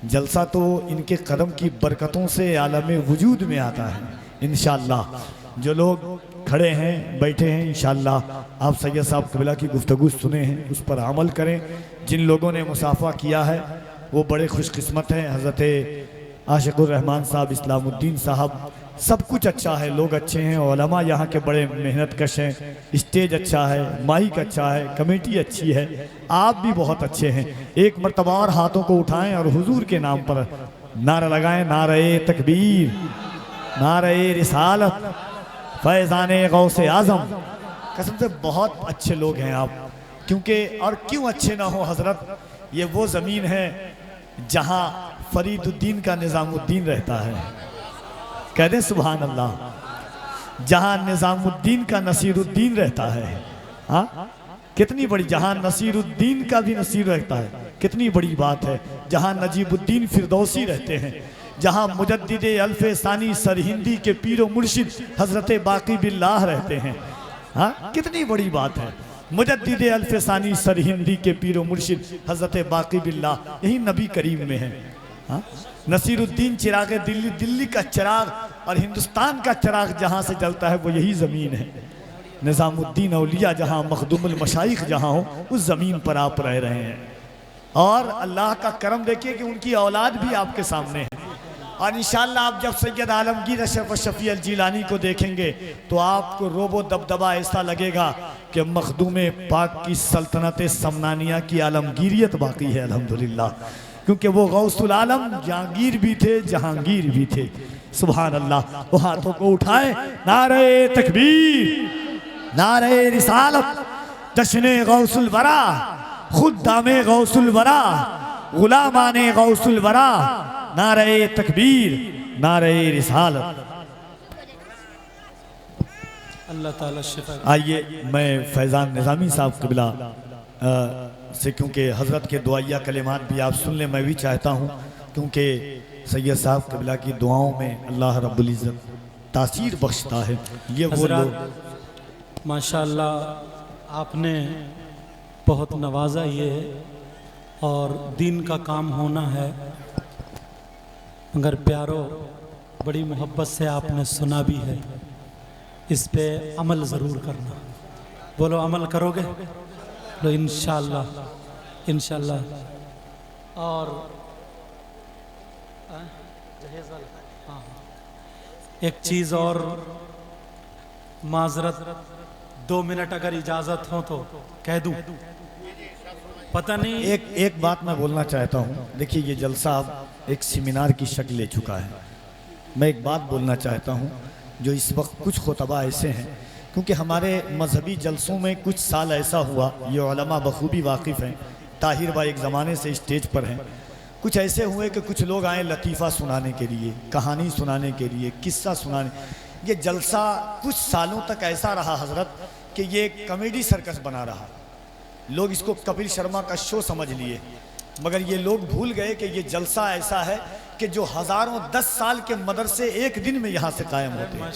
जलसा तो इनके कदम की बरकतों से आलम वजूद में आता है। इंशाअल्लाह जो लोग खड़े हैं, बैठे हैं, इंशाअल्लाह आप सैयद साहब क़िबला की गुफ्तगू सुने हैं, उस पर अमल करें। जिन लोगों ने मुसाफा किया है वो बड़े खुशकिस्मत हैं। हज़रत आशिकुर रहमान साहब, इस्लामुद्दीन साहब, सब कुछ अच्छा है, लोग अच्छे हैं, उलमा यहाँ के बड़े मेहनत कश हैं, स्टेज अच्छा है, माइक अच्छा है, कमेटी अच्छी है, आप भी बहुत अच्छे हैं। एक मरतबा और हाथों को उठाएं और हुजूर के नाम पर नारा लगाएं, नारे तकबीर, नारे रिसालत, फैज़ान गौसे आज़म। कसम से बहुत अच्छे लोग हैं आप, क्योंकि और क्यों अच्छे ना हो हज़रत, ये वो ज़मीन है जहाँ फरीदुद्दीन का निज़ामुद्दीन रहता है। कह दें सुभान अल्लाह। जहाँ निज़ामुद्दीन का नसीरुद्दीन रहता है। हाँ, कितनी बड़ी, जहाँ नसीरुद्दीन का भी नसीर रहता है, कितनी बड़ी बात है। जहाँ नजीबुद्दीन फिरदौसी रहते हैं, जहाँ मुजद्दिद अल्फ़े सानी सरहिंदी के पीरो मुर्शिद हज़रत बाकी बिल्लाह रहते हैं। हाँ, कितनी बड़ी बात है। मुजद्दिद अल्फ़े सानी सरहिंदी के पीरो मुर्शिद हज़रत बाकी बिल्लाह, यही नबी करीम में है। हाँ, नसीरुद्दीन चिराग दिल्ली, दिल्ली का चिराग और हिंदुस्तान का चिराग जहाँ से जलता है वो यही ज़मीन है। निज़ामुद्दीन औलिया जहाँ, मखदूमुल मशाइख जहाँ हो, उस ज़मीन पर आप रह रहे हैं। और अल्लाह का करम देखिए कि उनकी औलाद भी आपके सामने है। और इंशाअल्लाह आप जब सैयद आलमगीर अशरफ शफी अल जिलानी को देखेंगे तो आपको रोबो दबदबा ऐसा लगेगा कि मखदूम पाक की सल्तनत समनानिया की आलमगीरियत बाकी है अल्हम्दुलिल्लाह। क्योंकि वो गौसुल आलम जहांगीर भी थे, जहांगीर भी थे। सुभान अल्लाह। वो हाथों को उठाए, नारे तकबीर, नारे रिसालत, जश्न गौसुल वरा, खुद्दामे गौसुल वरा, गुलामाने गौसुल वरा, नारे तकबीर, नारे रिसालत। अल्लाह ताला शिफा। आइए मैं फैज़ान निज़ामी साहब क़िबला से, क्योंकि हज़रत के दुआया कलिमात भी आप सुन लें, मैं भी चाहता हूँ, क्योंकि सैयद साहब क़िबला की दुआओं में अल्लाह रब्बुल इज़्ज़त तासीर बख्शता है। ये वो लोग माशाअल्लाह आपने बहुत नवाजा ये और दीन का काम होना है, मगर प्यारो बड़ी मोहब्बत से आपने सुना भी है, इस पे अमल ज़रूर करना। बोलो अमल करोगे? लो इंशाअल्लाह इंशाअल्लाह। और हाँ, एक चीज़ और माजरत, 2 मिनट अगर इजाज़त हो तो कह दूं। पता नहीं एक बात मैं बोलना चाहता हूँ। देखिए ये जलसा अब एक सेमिनार की शक्ल ले चुका है। मैं एक बात बोलना चाहता हूँ, जो इस वक्त कुछ खुतबा ऐसे हैं, क्योंकि हमारे मजहबी जलसों में कुछ साल ऐसा हुआ, ये उलमा बखूबी वाकिफ़ हैं, ताहिर भाई एक ज़माने से स्टेज पर हैं, कुछ ऐसे हुए कि कुछ लोग आए लतीफ़ा सुनाने के लिए, कहानी सुनाने के लिए, किस्सा सुनाने। ये जलसा कुछ सालों तक ऐसा रहा हज़रत कि ये कॉमेडी सर्कस बना रहा। लोग इसको कपिल शर्मा का शो समझ लिए, मगर ये लोग भूल गए कि ये जलसा ऐसा है कि जो हज़ारों 10 साल के मदरसे एक दिन में यहाँ से कायम होते हैं।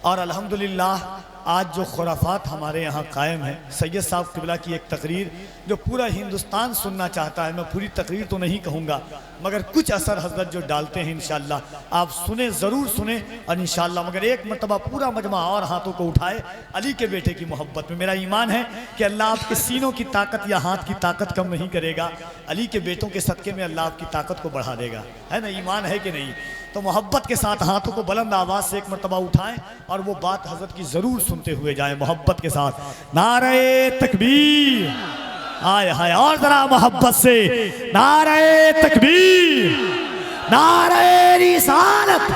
और अल्हम्दुलिल्लाह आज जो खुराफात हमारे यहाँ कायम है, सैयद साहब क़िबला की एक तकरीर जो पूरा हिंदुस्तान सुनना चाहता है, मैं पूरी तकरीर तो नहीं कहूँगा, मगर कुछ असर हज़रत जो डालते हैं इंशाअल्लाह आप सुने, ज़रूर सुने और इंशाअल्लाह मगर एक मरतबा पूरा मजमा और हाथों को उठाए अली के बेटे की मोहब्बत में। मेरा ईमान है कि अल्लाह आपके सीनों की ताकत या हाथ की ताकत कम नहीं करेगा, अली के बेटों के सदक़े में अल्लाह आपकी ताकत को बढ़ा देगा। है ना, ईमान है कि नहीं? तो मोहब्बत के साथ हाथों को बुलंद आवाज़ से एक मरतबा उठाएं और वो बात हज़रत की ज़रूर सुनते हुए जाएं मोहब्बत के साथ। नारे तकबीर, हाय हाय, और ज़रा मोहब्बत से नारे तकबीर, नारे रिसालत,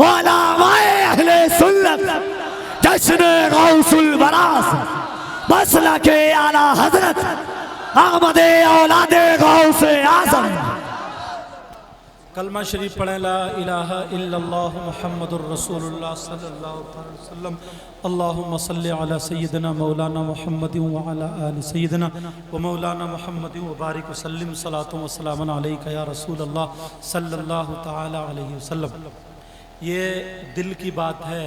उलमाए अहले सुन्नत, जश्न गौसुल वरास, मसलके आला हज़रत अहमद औलादे गौसे आज़म। कलमा शरीफ पढ़ें, ला इलाहा इल्लल्लाह मुहम्मदुर रसूलुल्लाह सल्लल्लाहु अलैहि वसल्लम। अल्लाहुम्मा सल्लि अला सय्यिदिना मौलाना मुहम्मदिन व अला आलि सय्यिदिना व मौलाना मुहम्मदिन व बारिक वसल्लिम सलातु व सलामुन अलैका या रसूलल्लाह सल्लल्लाहु तआला अलैहि वसल्लम। ये दिल की बात है,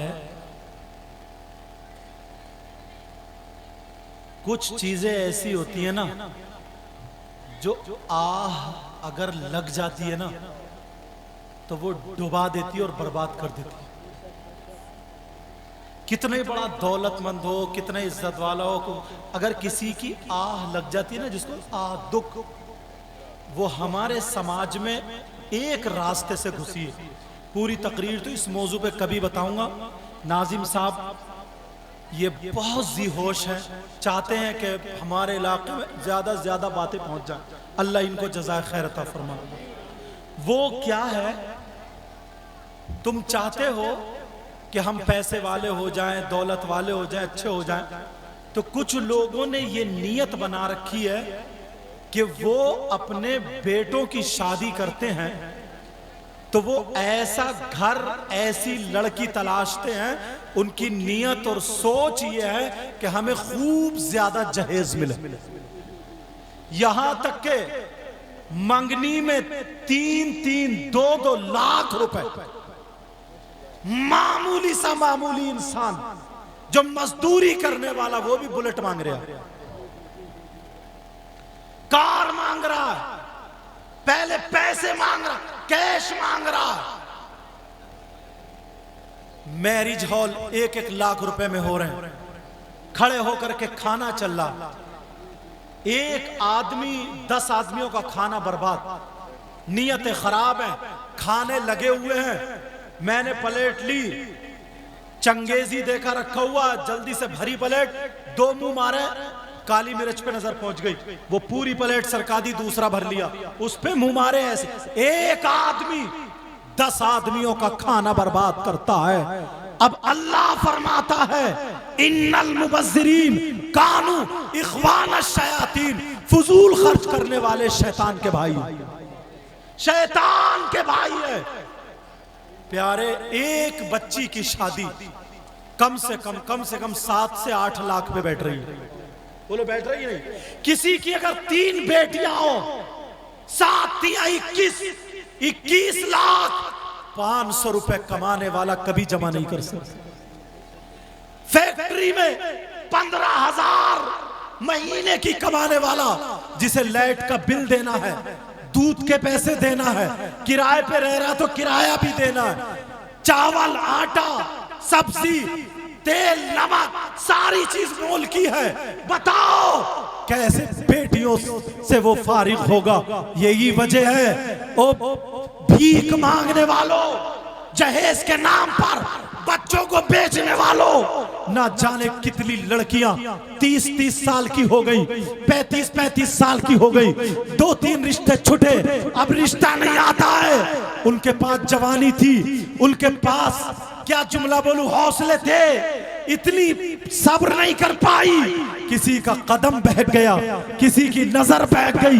कुछ चीज़ें ऐसी होती है ना जो आह अगर लग जाती है ना तो वो डुबा देती है और बर्बाद कर देती है। कितने बड़ा दौलतमंद हो, कितने इज्जत वाला हो, अगर किसी की आह लग जाती है ना, जिसको आह दुख, वो हमारे समाज में एक रास्ते से घुसी है। पूरी तकरीर तो इस मौजू पे कभी बताऊंगा। नाजिम साहब ये बहुत जी होश है, चाहते हैं कि हमारे इलाके में ज्यादा से ज्यादा बातें पहुंच जाए। अल्लाह इनको जज़ाए खैर अता फरमाए। वो क्या है, तुम चाहते हो कि हम पैसे वाले हो जाएं, दौलत वाले हो जाएं, अच्छे हो जाएं, तो कुछ लोगों ने ये नीयत बना रखी है कि वो अपने बेटों की शादी करते हैं तो वो ऐसा घर, ऐसी लड़की तलाशते हैं, उनकी नीयत और सोच ये है कि हमें खूब ज्यादा जहेज मिले। यहां तक के मंगनी में 3-3, 2-2 लाख रुपए मामूली सा मामूली इंसान जो मजदूरी करने वाला वो भी बुलेट मांग रहा है, कार मांग रहा है, पहले पैसे मांग रहा, कैश मांग रहा। मैरिज हॉल 1-1 लाख रुपए में हो रहे हैं, खड़े होकर के खाना चल रहा, एक आदमी 10 आदमियों का खाना बर्बाद, नीयतें खराब हैं, खाने लगे हुए हैं। मैंने प्लेट ली, चंगेजी देखा रखा हुआ, जल्दी से भरी प्लेट, 2 मुंह मारे, काली मिर्च पे नजर पहुंच गई, वो पूरी प्लेट सरका दी, दूसरा भर लिया, उस पे मुंह मारे। ऐसे एक आदमी 10 आदमियों का खाना बर्बाद करता है। अब अल्लाह फरमाता है, इन्नल मुबज्जिरीन कानू इख्वान अश-शयातीन, फजूल खर्च करने वाले शैतान के भाई, शैतान के भाई है। प्यारे, एक बच्ची की शादी कम से कम 7 से 8 लाख पे बैठ रही है। बोलो बैठ रही है? किसी की अगर 3 बेटियां हो, 7 या 21 लाख 500 रुपए कमाने वाला कभी जमा नहीं कर सकता। फैक्ट्री फैक्ट्री में 15,000 महीने की कमाने वाला, जिसे लाइट का बिल देना है, दूध के पैसे देना है, किराए पे रह रहा तो किराया भी देना है, चावल, आटा, सब्जी, तेल, नमक, सारी चीज मोल की है। बताओ कैसे बेटियों से वो फारिग होगा? यही वजह है ओ भीख मांगने वालों, जहेज के नाम पर बच्चों को बेचने वालों, ना जाने कितनी लड़कियां 30-30 साल की हो गई, 35-35 साल की हो गई, 2-3 रिश्ते छूटे, अब रिश्ता नहीं आता है। उनके पास जवानी थी, उनके पास क्या जुमला बोलूं, हौसले थे, इतनी सब्र नहीं कर पाई, किसी का कदम बहक गया, किसी की नजर बहक गई,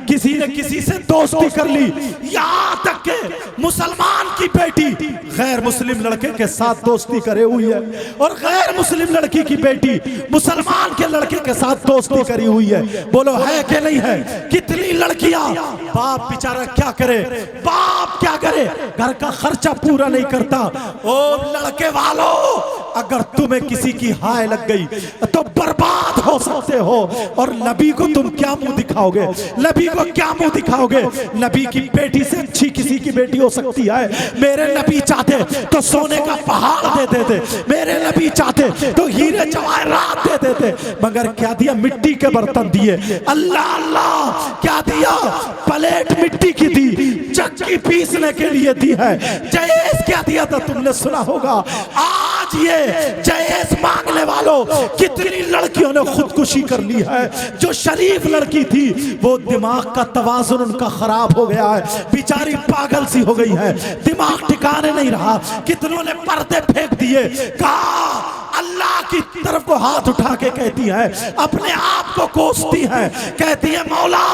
किसी ने किसी से दोस्ती कर ली, यहां तक के मुसलमान की बेटी गैर मुस्लिम लड़के के साथ दोस्ती करे हुई है, और गैर मुस्लिम लड़की की बेटी मुसलमान के लड़के के साथ दोस्ती करी हुई है। बोलो है कि नहीं है? कितनी लड़कियां, बाप बेचारा क्या करे, बाप क्या करे, घर का खर्चा पूरा नहीं करता। ओ लड़के वालों, अगर तुम्हें किसी की हाय लग गई तो बर्बाद हो सकते हो। और नबी को तुम क्या मुंह दिखाओगे? नबी को क्या मुंह दिखाओगे? नबी की बेटी से अच्छी किसी की बेटी हो सकती है? मेरे नबी चाहते तो सोने का पहाड़ दे देते, मेरे नबी चाहते तो हीरे जवाहरात दे देते, मगर क्या दिया? मिट्टी के बर्तन दिए। अल्लाह अल्लाह, क्या दिया? प्लेट मिट्टी की दी, चक्की पीसने के लिए दी है। जहेज क्या दिया था तुमने सुना होगा। आज ये जहेज मांगने वालों, कितनी लड़कियों ने खुदकुशी कर ली है। जो शरीफ लड़की थी वो दिमाग का तवाजुन उनका खराब हो गया है, बेचारी पागल सी हो गई है, दिमाग ठिकाने नहीं रहा। कितनों ने पर्दे फेंक दिए, कहा अल्लाह की तरफ को हाथ उठा के कहती है, अपने आप को कोसती है, कहती है मौला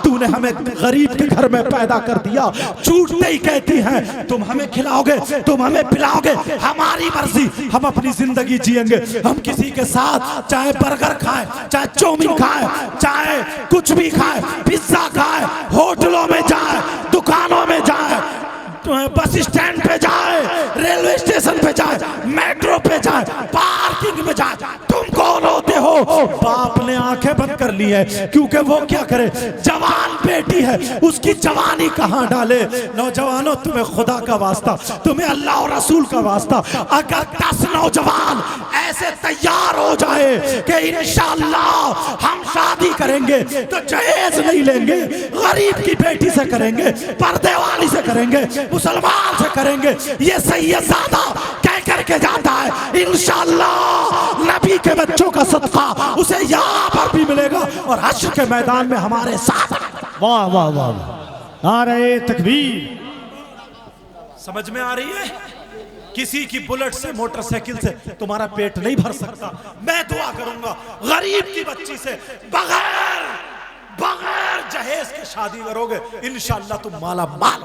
तूने हमें गरीब के घर में पैदा कर दिया। छूटते ही कहती है तुम हमें खिलाओगे, तुम हमें पिलाओगे, हमारी मर्जी, हम अपनी जिंदगी जिएंगे। हम किसी के साथ चाहे बर्गर खाएं, चाहे चाउमीन खाएं, चाहे कुछ भी खाएं, पिज्जा खाएं, होटलों में जाए, दुकानों में जाए, बस स्टैंड पे जाए, रेलवे स्टेशन पे जाए, मेट्रो पे जाए, पार्किंग में जाए, तुम कौन होते हो? बाप ने आंखें बंद कर ली है, क्योंकि वो क्या करे, जवान बेटी है, उसकी जवानी कहां डाले। नौजवानों तुम्हें खुदा का वास्ता, तुम्हें अल्लाह और रसूल का वास्ता, अगर 10 नौजवान ऐसे तैयार हो जाए कि इंशाअल्लाह हम शादी करेंगे तो जहेज नहीं लेंगे, गरीब की बेटी से करेंगे, पर्दे वाली से करेंगे, मुसलमान से करेंगे, ये सैयदजादा कह करके जाता है, इंशाअल्लाह नबी के बच्चों का सदका उसे यहाँ पर भी मिलेगा और हश्र के मैदान में हमारे साथ। वाह वाह वाह, नारे तकबीर। समझ में आ रही है? किसी की बुलेट से, मोटरसाइकिल से तुम्हारा पेट नहीं भर सकता। मैं दुआ करूंगा गरीब की बच्ची से बगैर जहेज के शादी करोगे, इंशाअल्लाह तुम माला माल।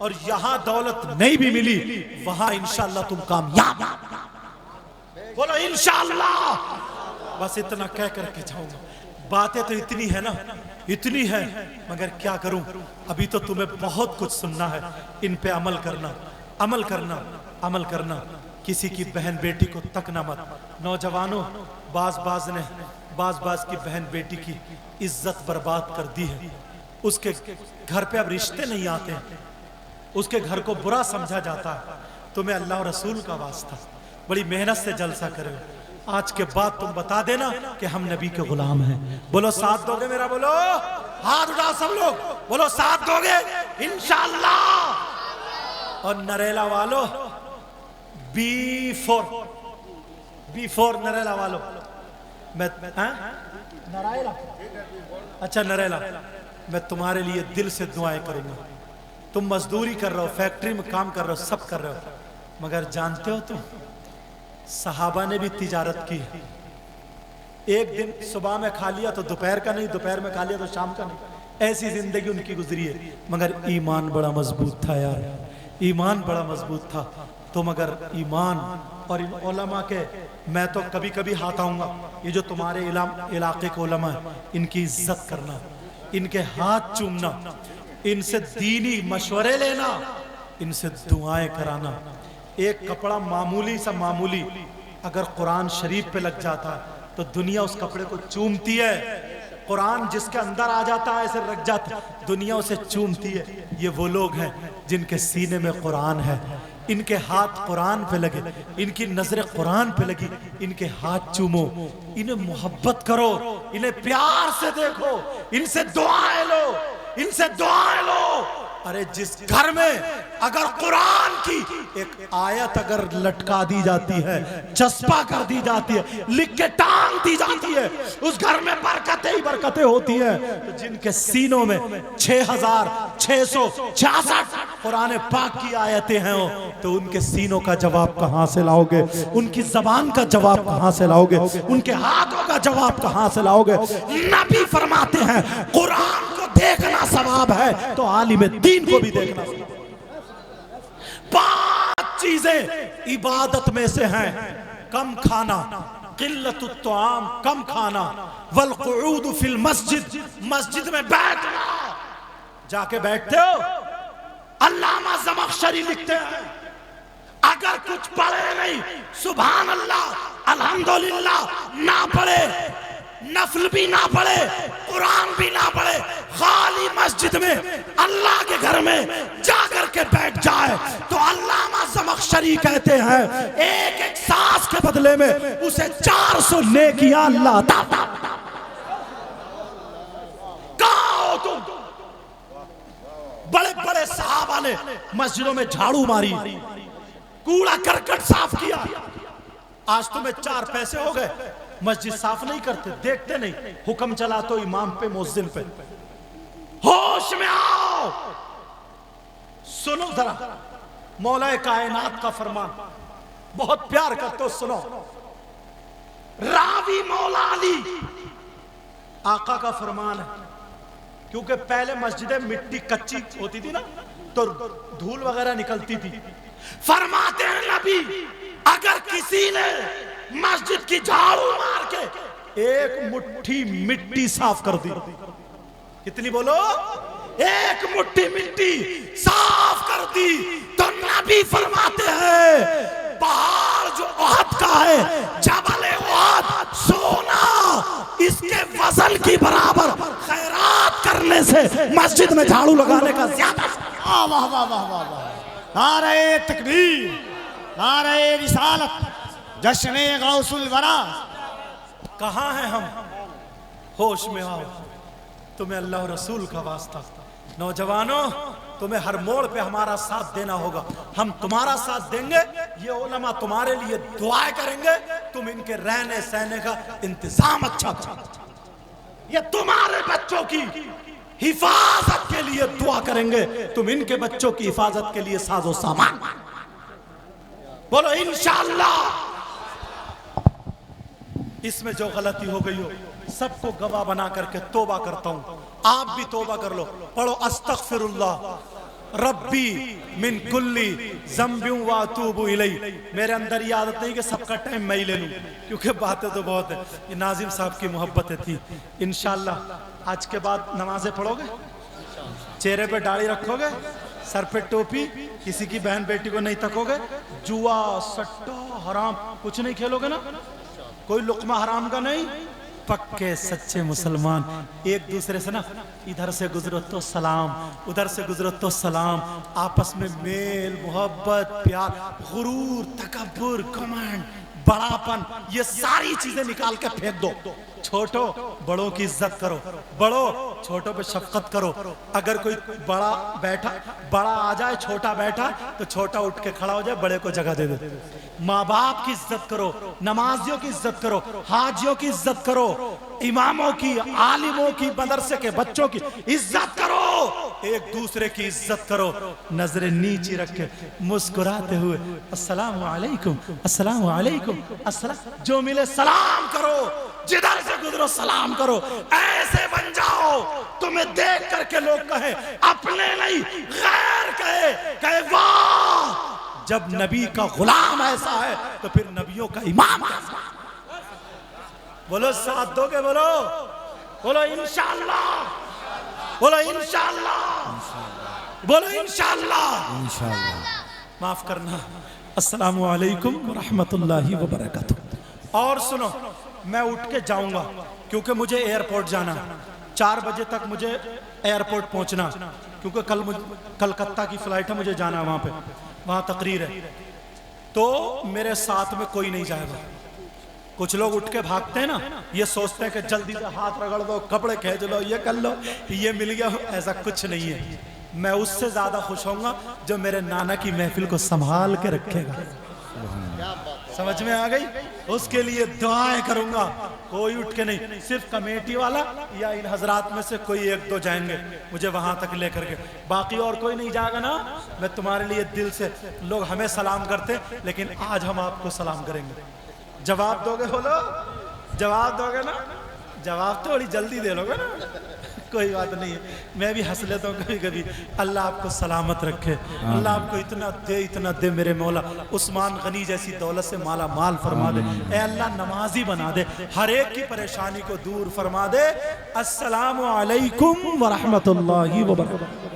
और यहां दौलत नहीं भी मिली, वहां इंशाअल्लाह तुम कामयाब। बोलो इंशाअल्लाह। बस इतना कह करके जाऊंगा। बातें तो इतनी है ना, इतनी है, मगर क्या करूं, अभी तो तुम्हें बहुत कुछ सुनना है। इन पे अमल करना, अमल करना, अमल करना। किसी की बहन बेटी को तकना मत। नौजवानों, बाज की बहन बेटी की इज्जत बर्बाद कर दी है। उसके घर पे अब रिश्ते नहीं आते हैं, उसके घर को बुरा समझा जाता है। तुम्हें अल्लाह और रसूल का वास्ता, बड़ी मेहनत से जलसा करो। आज के बाद तुम बता देना कि हम नबी के गुलाम हैं। बोलो साथ दोगे मेरा? बोलो, हाथ उठाओ सब लोग, बोलो साथ दोगे इंशाअल्लाह। और नरेला वालों, B4 नरेला वालों, मैं नरेला, अच्छा नरेला, मैं तुम्हारे लिए दिल से दुआएं करूंगा। तुम मजदूरी कर रहे हो, फैक्ट्री में काम कर रहे हो, सब कर रहे हो, मगर जानते हो तुम, सहाबा ने भी तिजारत की। एक दिन सुबह में खा लिया तो दोपहर का नहीं, दोपहर में खा लिया तो शाम का नहीं, ऐसी जिंदगी उनकी गुजरी है। मगर ईमान बड़ा मजबूत था यार, ईमान बड़ा मजबूत था। तो मगर ईमान और इन उलमा के, मैं तो कभी कभी हाथ आऊंगा, ये जो तुम्हारे इलाके के उलमा है, इनकी इज्जत करना, इनके हाथ चूमना, इनसे दीनी मशवरे लेना, इनसे दुआएं कराना। एक कपड़ा मामूली सा मामूली अगर कुरान शरीफ पे लग जाता है तो दुनिया उस कपड़े को चूमती है। कुरान जिसके अंदर आ जाता है, ऐसे रख जाता है, दुनिया उसे चूमती है। ये वो लोग हैं जिनके सीने में कुरान है, इनके हाथ कुरान पे लगे, इनकी नजरें कुरान पे लगी, इनके हाथ चूमो, इन्हें मोहब्बत करो, इन्हें प्यार से देखो, इनसे दुआएं लो, इनसे दुआएं लो। अरे जिस घर में अगर कुरान की एक आयत अगर लटका दी जाती है, चस्पा कर दी जाती है, लिख के टांग दी जाती है, उस घर में बरकतें ही बरकतें होती है। तो जिनके सीनों में 6666 कुरान पाक की आयतें हैं, तो उनके सीनों का जवाब कहां से लाओगे? उनकी जबान का जवाब कहां से लाओगे? उनके हाथों का जवाब कहां से लाओगे? नबी फरमाते हैं कुरान को देखना सवाब है तो आलिम दीन को भी देखना सवाब। 5 चीजें इबादत में से हैं। कम खाना, किल्लतुत तुआम, कम खाना, वल कुऊद फिल मस्जिद, मस्जिद में बैठना। जाके बैठते हो, अल्लामा ज़मख़शरी लिखते हैं अगर कुछ पढ़े नहीं, सुभान अल्लाह, अल्हम्दुलिल्लाह ना पढ़े, नफल भी ना पढ़े, कुरान भी ना पढ़े, खाली मस्जिद में अल्लाह के घर में जाकर के बैठ जाए, तो अल्लामा ज़मख़शरी कहते हैं एक एक सांस के बदले में उसे 400 नेकियां अल्लाह अता। कहां हो तुम? बड़े बड़े सहाबा ने मस्जिदों में झाड़ू मारी, कूड़ा करकट साफ किया। आज तुम्हें 4 पैसे हो गए, मस्जिद साफ नहीं करते, देखते नहीं, हुक्म चला तो इमाम पे, मुअज्जिन पे। होश में आओ, सुनो जरा मौला कायनात का फरमान, बहुत प्यार करते हो, सुनो। रावी मौला अली आका का फरमान है, क्योंकि पहले मस्जिदें मिट्टी कच्ची होती थी ना, तो धूल वगैरह निकलती थी। फरमाते हैं नबी अगर किसी ने मस्जिद की झाड़ू मार के एक मुट्ठी मिट्टी साफ कर दी, कितनी बोलो? एक मुट्ठी मिट्टी साफ कर दी, तो नबी फरमाते हैं पहाड़ जो ओहद का है, जबल ओहद, सोना, इसके वजन की बराबर खैरात करने से मस्जिद में झाड़ू लगाने का ज्यादा। वाह वाह वाह वाह वाह! नारे तकबीर, नारे रिसालत, जश्ने गौसुल वरा। कहां हैं हम? होश में आओ, तुम्हें अल्लाह और रसूल का वास्ता। नौजवानों, तुम्हें हर मोड़ पे हमारा साथ देना होगा, हम तुम्हारा साथ देंगे, ये उलमा तुम्हारे लिए दुआएं करेंगे, तुम इनके रहने सहने का इंतजाम अच्छा करो, ये तुम्हारे बच्चों की हिफाजत के लिए दुआ करेंगे, तुम इनके बच्चों की हिफाजत के लिए साजो सामान बोलो इंशाअल्लाह। इसमें जो गलती हो गई हो सबको गवाह बना करके तौबा करता हूं, आप भी तौबा कर लो। पढ़ो अस्तगफिरुल्लाह रब्बी मिन कुल्ली ज़म्बिन व अतूबु इलैह। मेरे अंदर ये आदत नहीं कि सबका टाइम मैं ही ले लूं, क्योंकि बातें तो बहुत है। ये नाजिम साहब की मोहब्बतें थी। इंशाअल्लाह आज के बाद नमाजें पढ़ोगे, चेहरे पे दाढ़ी रखोगे, सर पे टोपी, किसी की बहन बेटी को नहीं तकोगे, जुआ सट्टा हराम कुछ नहीं खेलोगे ना, कोई लुक्मा हराम का नहीं। पक्के सच्चे मुसलमान एक दूसरे से ना, इधर से गुजरो तो सलाम, उधर से गुजरो तो सलाम, आपस में मेल मोहब्बत प्यार, गुरूर तकब्बुर घमंड बड़ापन, ये सारी चीजें निकाल के फेंक दो। छोटो बड़ों की इज्जत करो, बड़ों छोटों पे शफकत करो। अगर कोई बड़ा आ जाए, छोटा बैठा, तो छोटा उठ के खड़ा हो जाए, बड़े को जगह दे दे। माँ बाप की इज्जत करो, नमाजियों की इज्जत करो, हाजियों की इज्जत करो, इमामों की, आलिमों की, मदरसे के बच्चों की इज्जत करो, एक दूसरे की इज्जत करो। नजरें नीची रख के मुस्कुराते हुए अस्सलामु अलैकुम, अस्सलामु अलैकुम, अस्सलाम, जो मिले सलाम करो, जिधर से गुजरो सलाम करो। ऐसे बन जाओ तुम्हें देख करके लोग कहे, अपने नहीं गैर कहे वाह, जब नबी का गुलाम ऐसा है तो फिर नबियों का इमाम कैसा? बोलो साथ दोगे? बोलो बोलो इंशाअल्लाह, बोलो इंशाअल्लाह, बोलो इंशाअल्लाह। माफ करना, अस्सलामु अलैकुम रहमतुल्लाहि व बरकातुहू। और सुनो, मैं उठ के जाऊंगा क्योंकि मुझे एयरपोर्ट जाना, 4 बजे तक मुझे एयरपोर्ट पहुंचना, क्योंकि कल कलकत्ता की फ्लाइट है, मुझे जाना वहां पे, वहां तकरीर है। तो मेरे साथ में कोई नहीं जाएगा। कुछ लोग उठ के भागते हैं ना, ये सोचते हैं कि जल्दी से हाथ रगड़ दो, कपड़े खींच लो, ये कर लो, ये मिल गया। ऐसा कुछ नहीं है। मैं उससे ज्यादा खुश होऊंगा जो मेरे नाना की महफिल को संभाल के रखेगा। समझ में आ गई? उसके लिए दुआएं करूंगा। कोई उठ के नहीं, सिर्फ कमेटी वाला या इन हजरात में से कोई 1-2 जाएंगे मुझे वहां तक लेकर के, बाकी और कोई नहीं जाएगा ना। मैं तुम्हारे लिए दिल से, लोग हमें सलाम करते लेकिन आज हम आपको सलाम करेंगे। जवाब दोगे? बोलो, जवाब दोगे ना? जवाब थोड़ी जल्दी दे लोगे ना, कोई बात नहीं है, मैं भी हंस लेता हूँ कभी कभी। अल्लाह आपको सलामत रखे, अल्लाह आपको इतना दे मेरे मौला। उस्मान गनी जैसी दौलत से माला माल फरमा दे। ए अल्लाह नमाजी बना दे, हर एक की परेशानी को दूर फरमा दे। अस्सलामु अलैकुम व रहमतुल्लाहि व बरकातहू।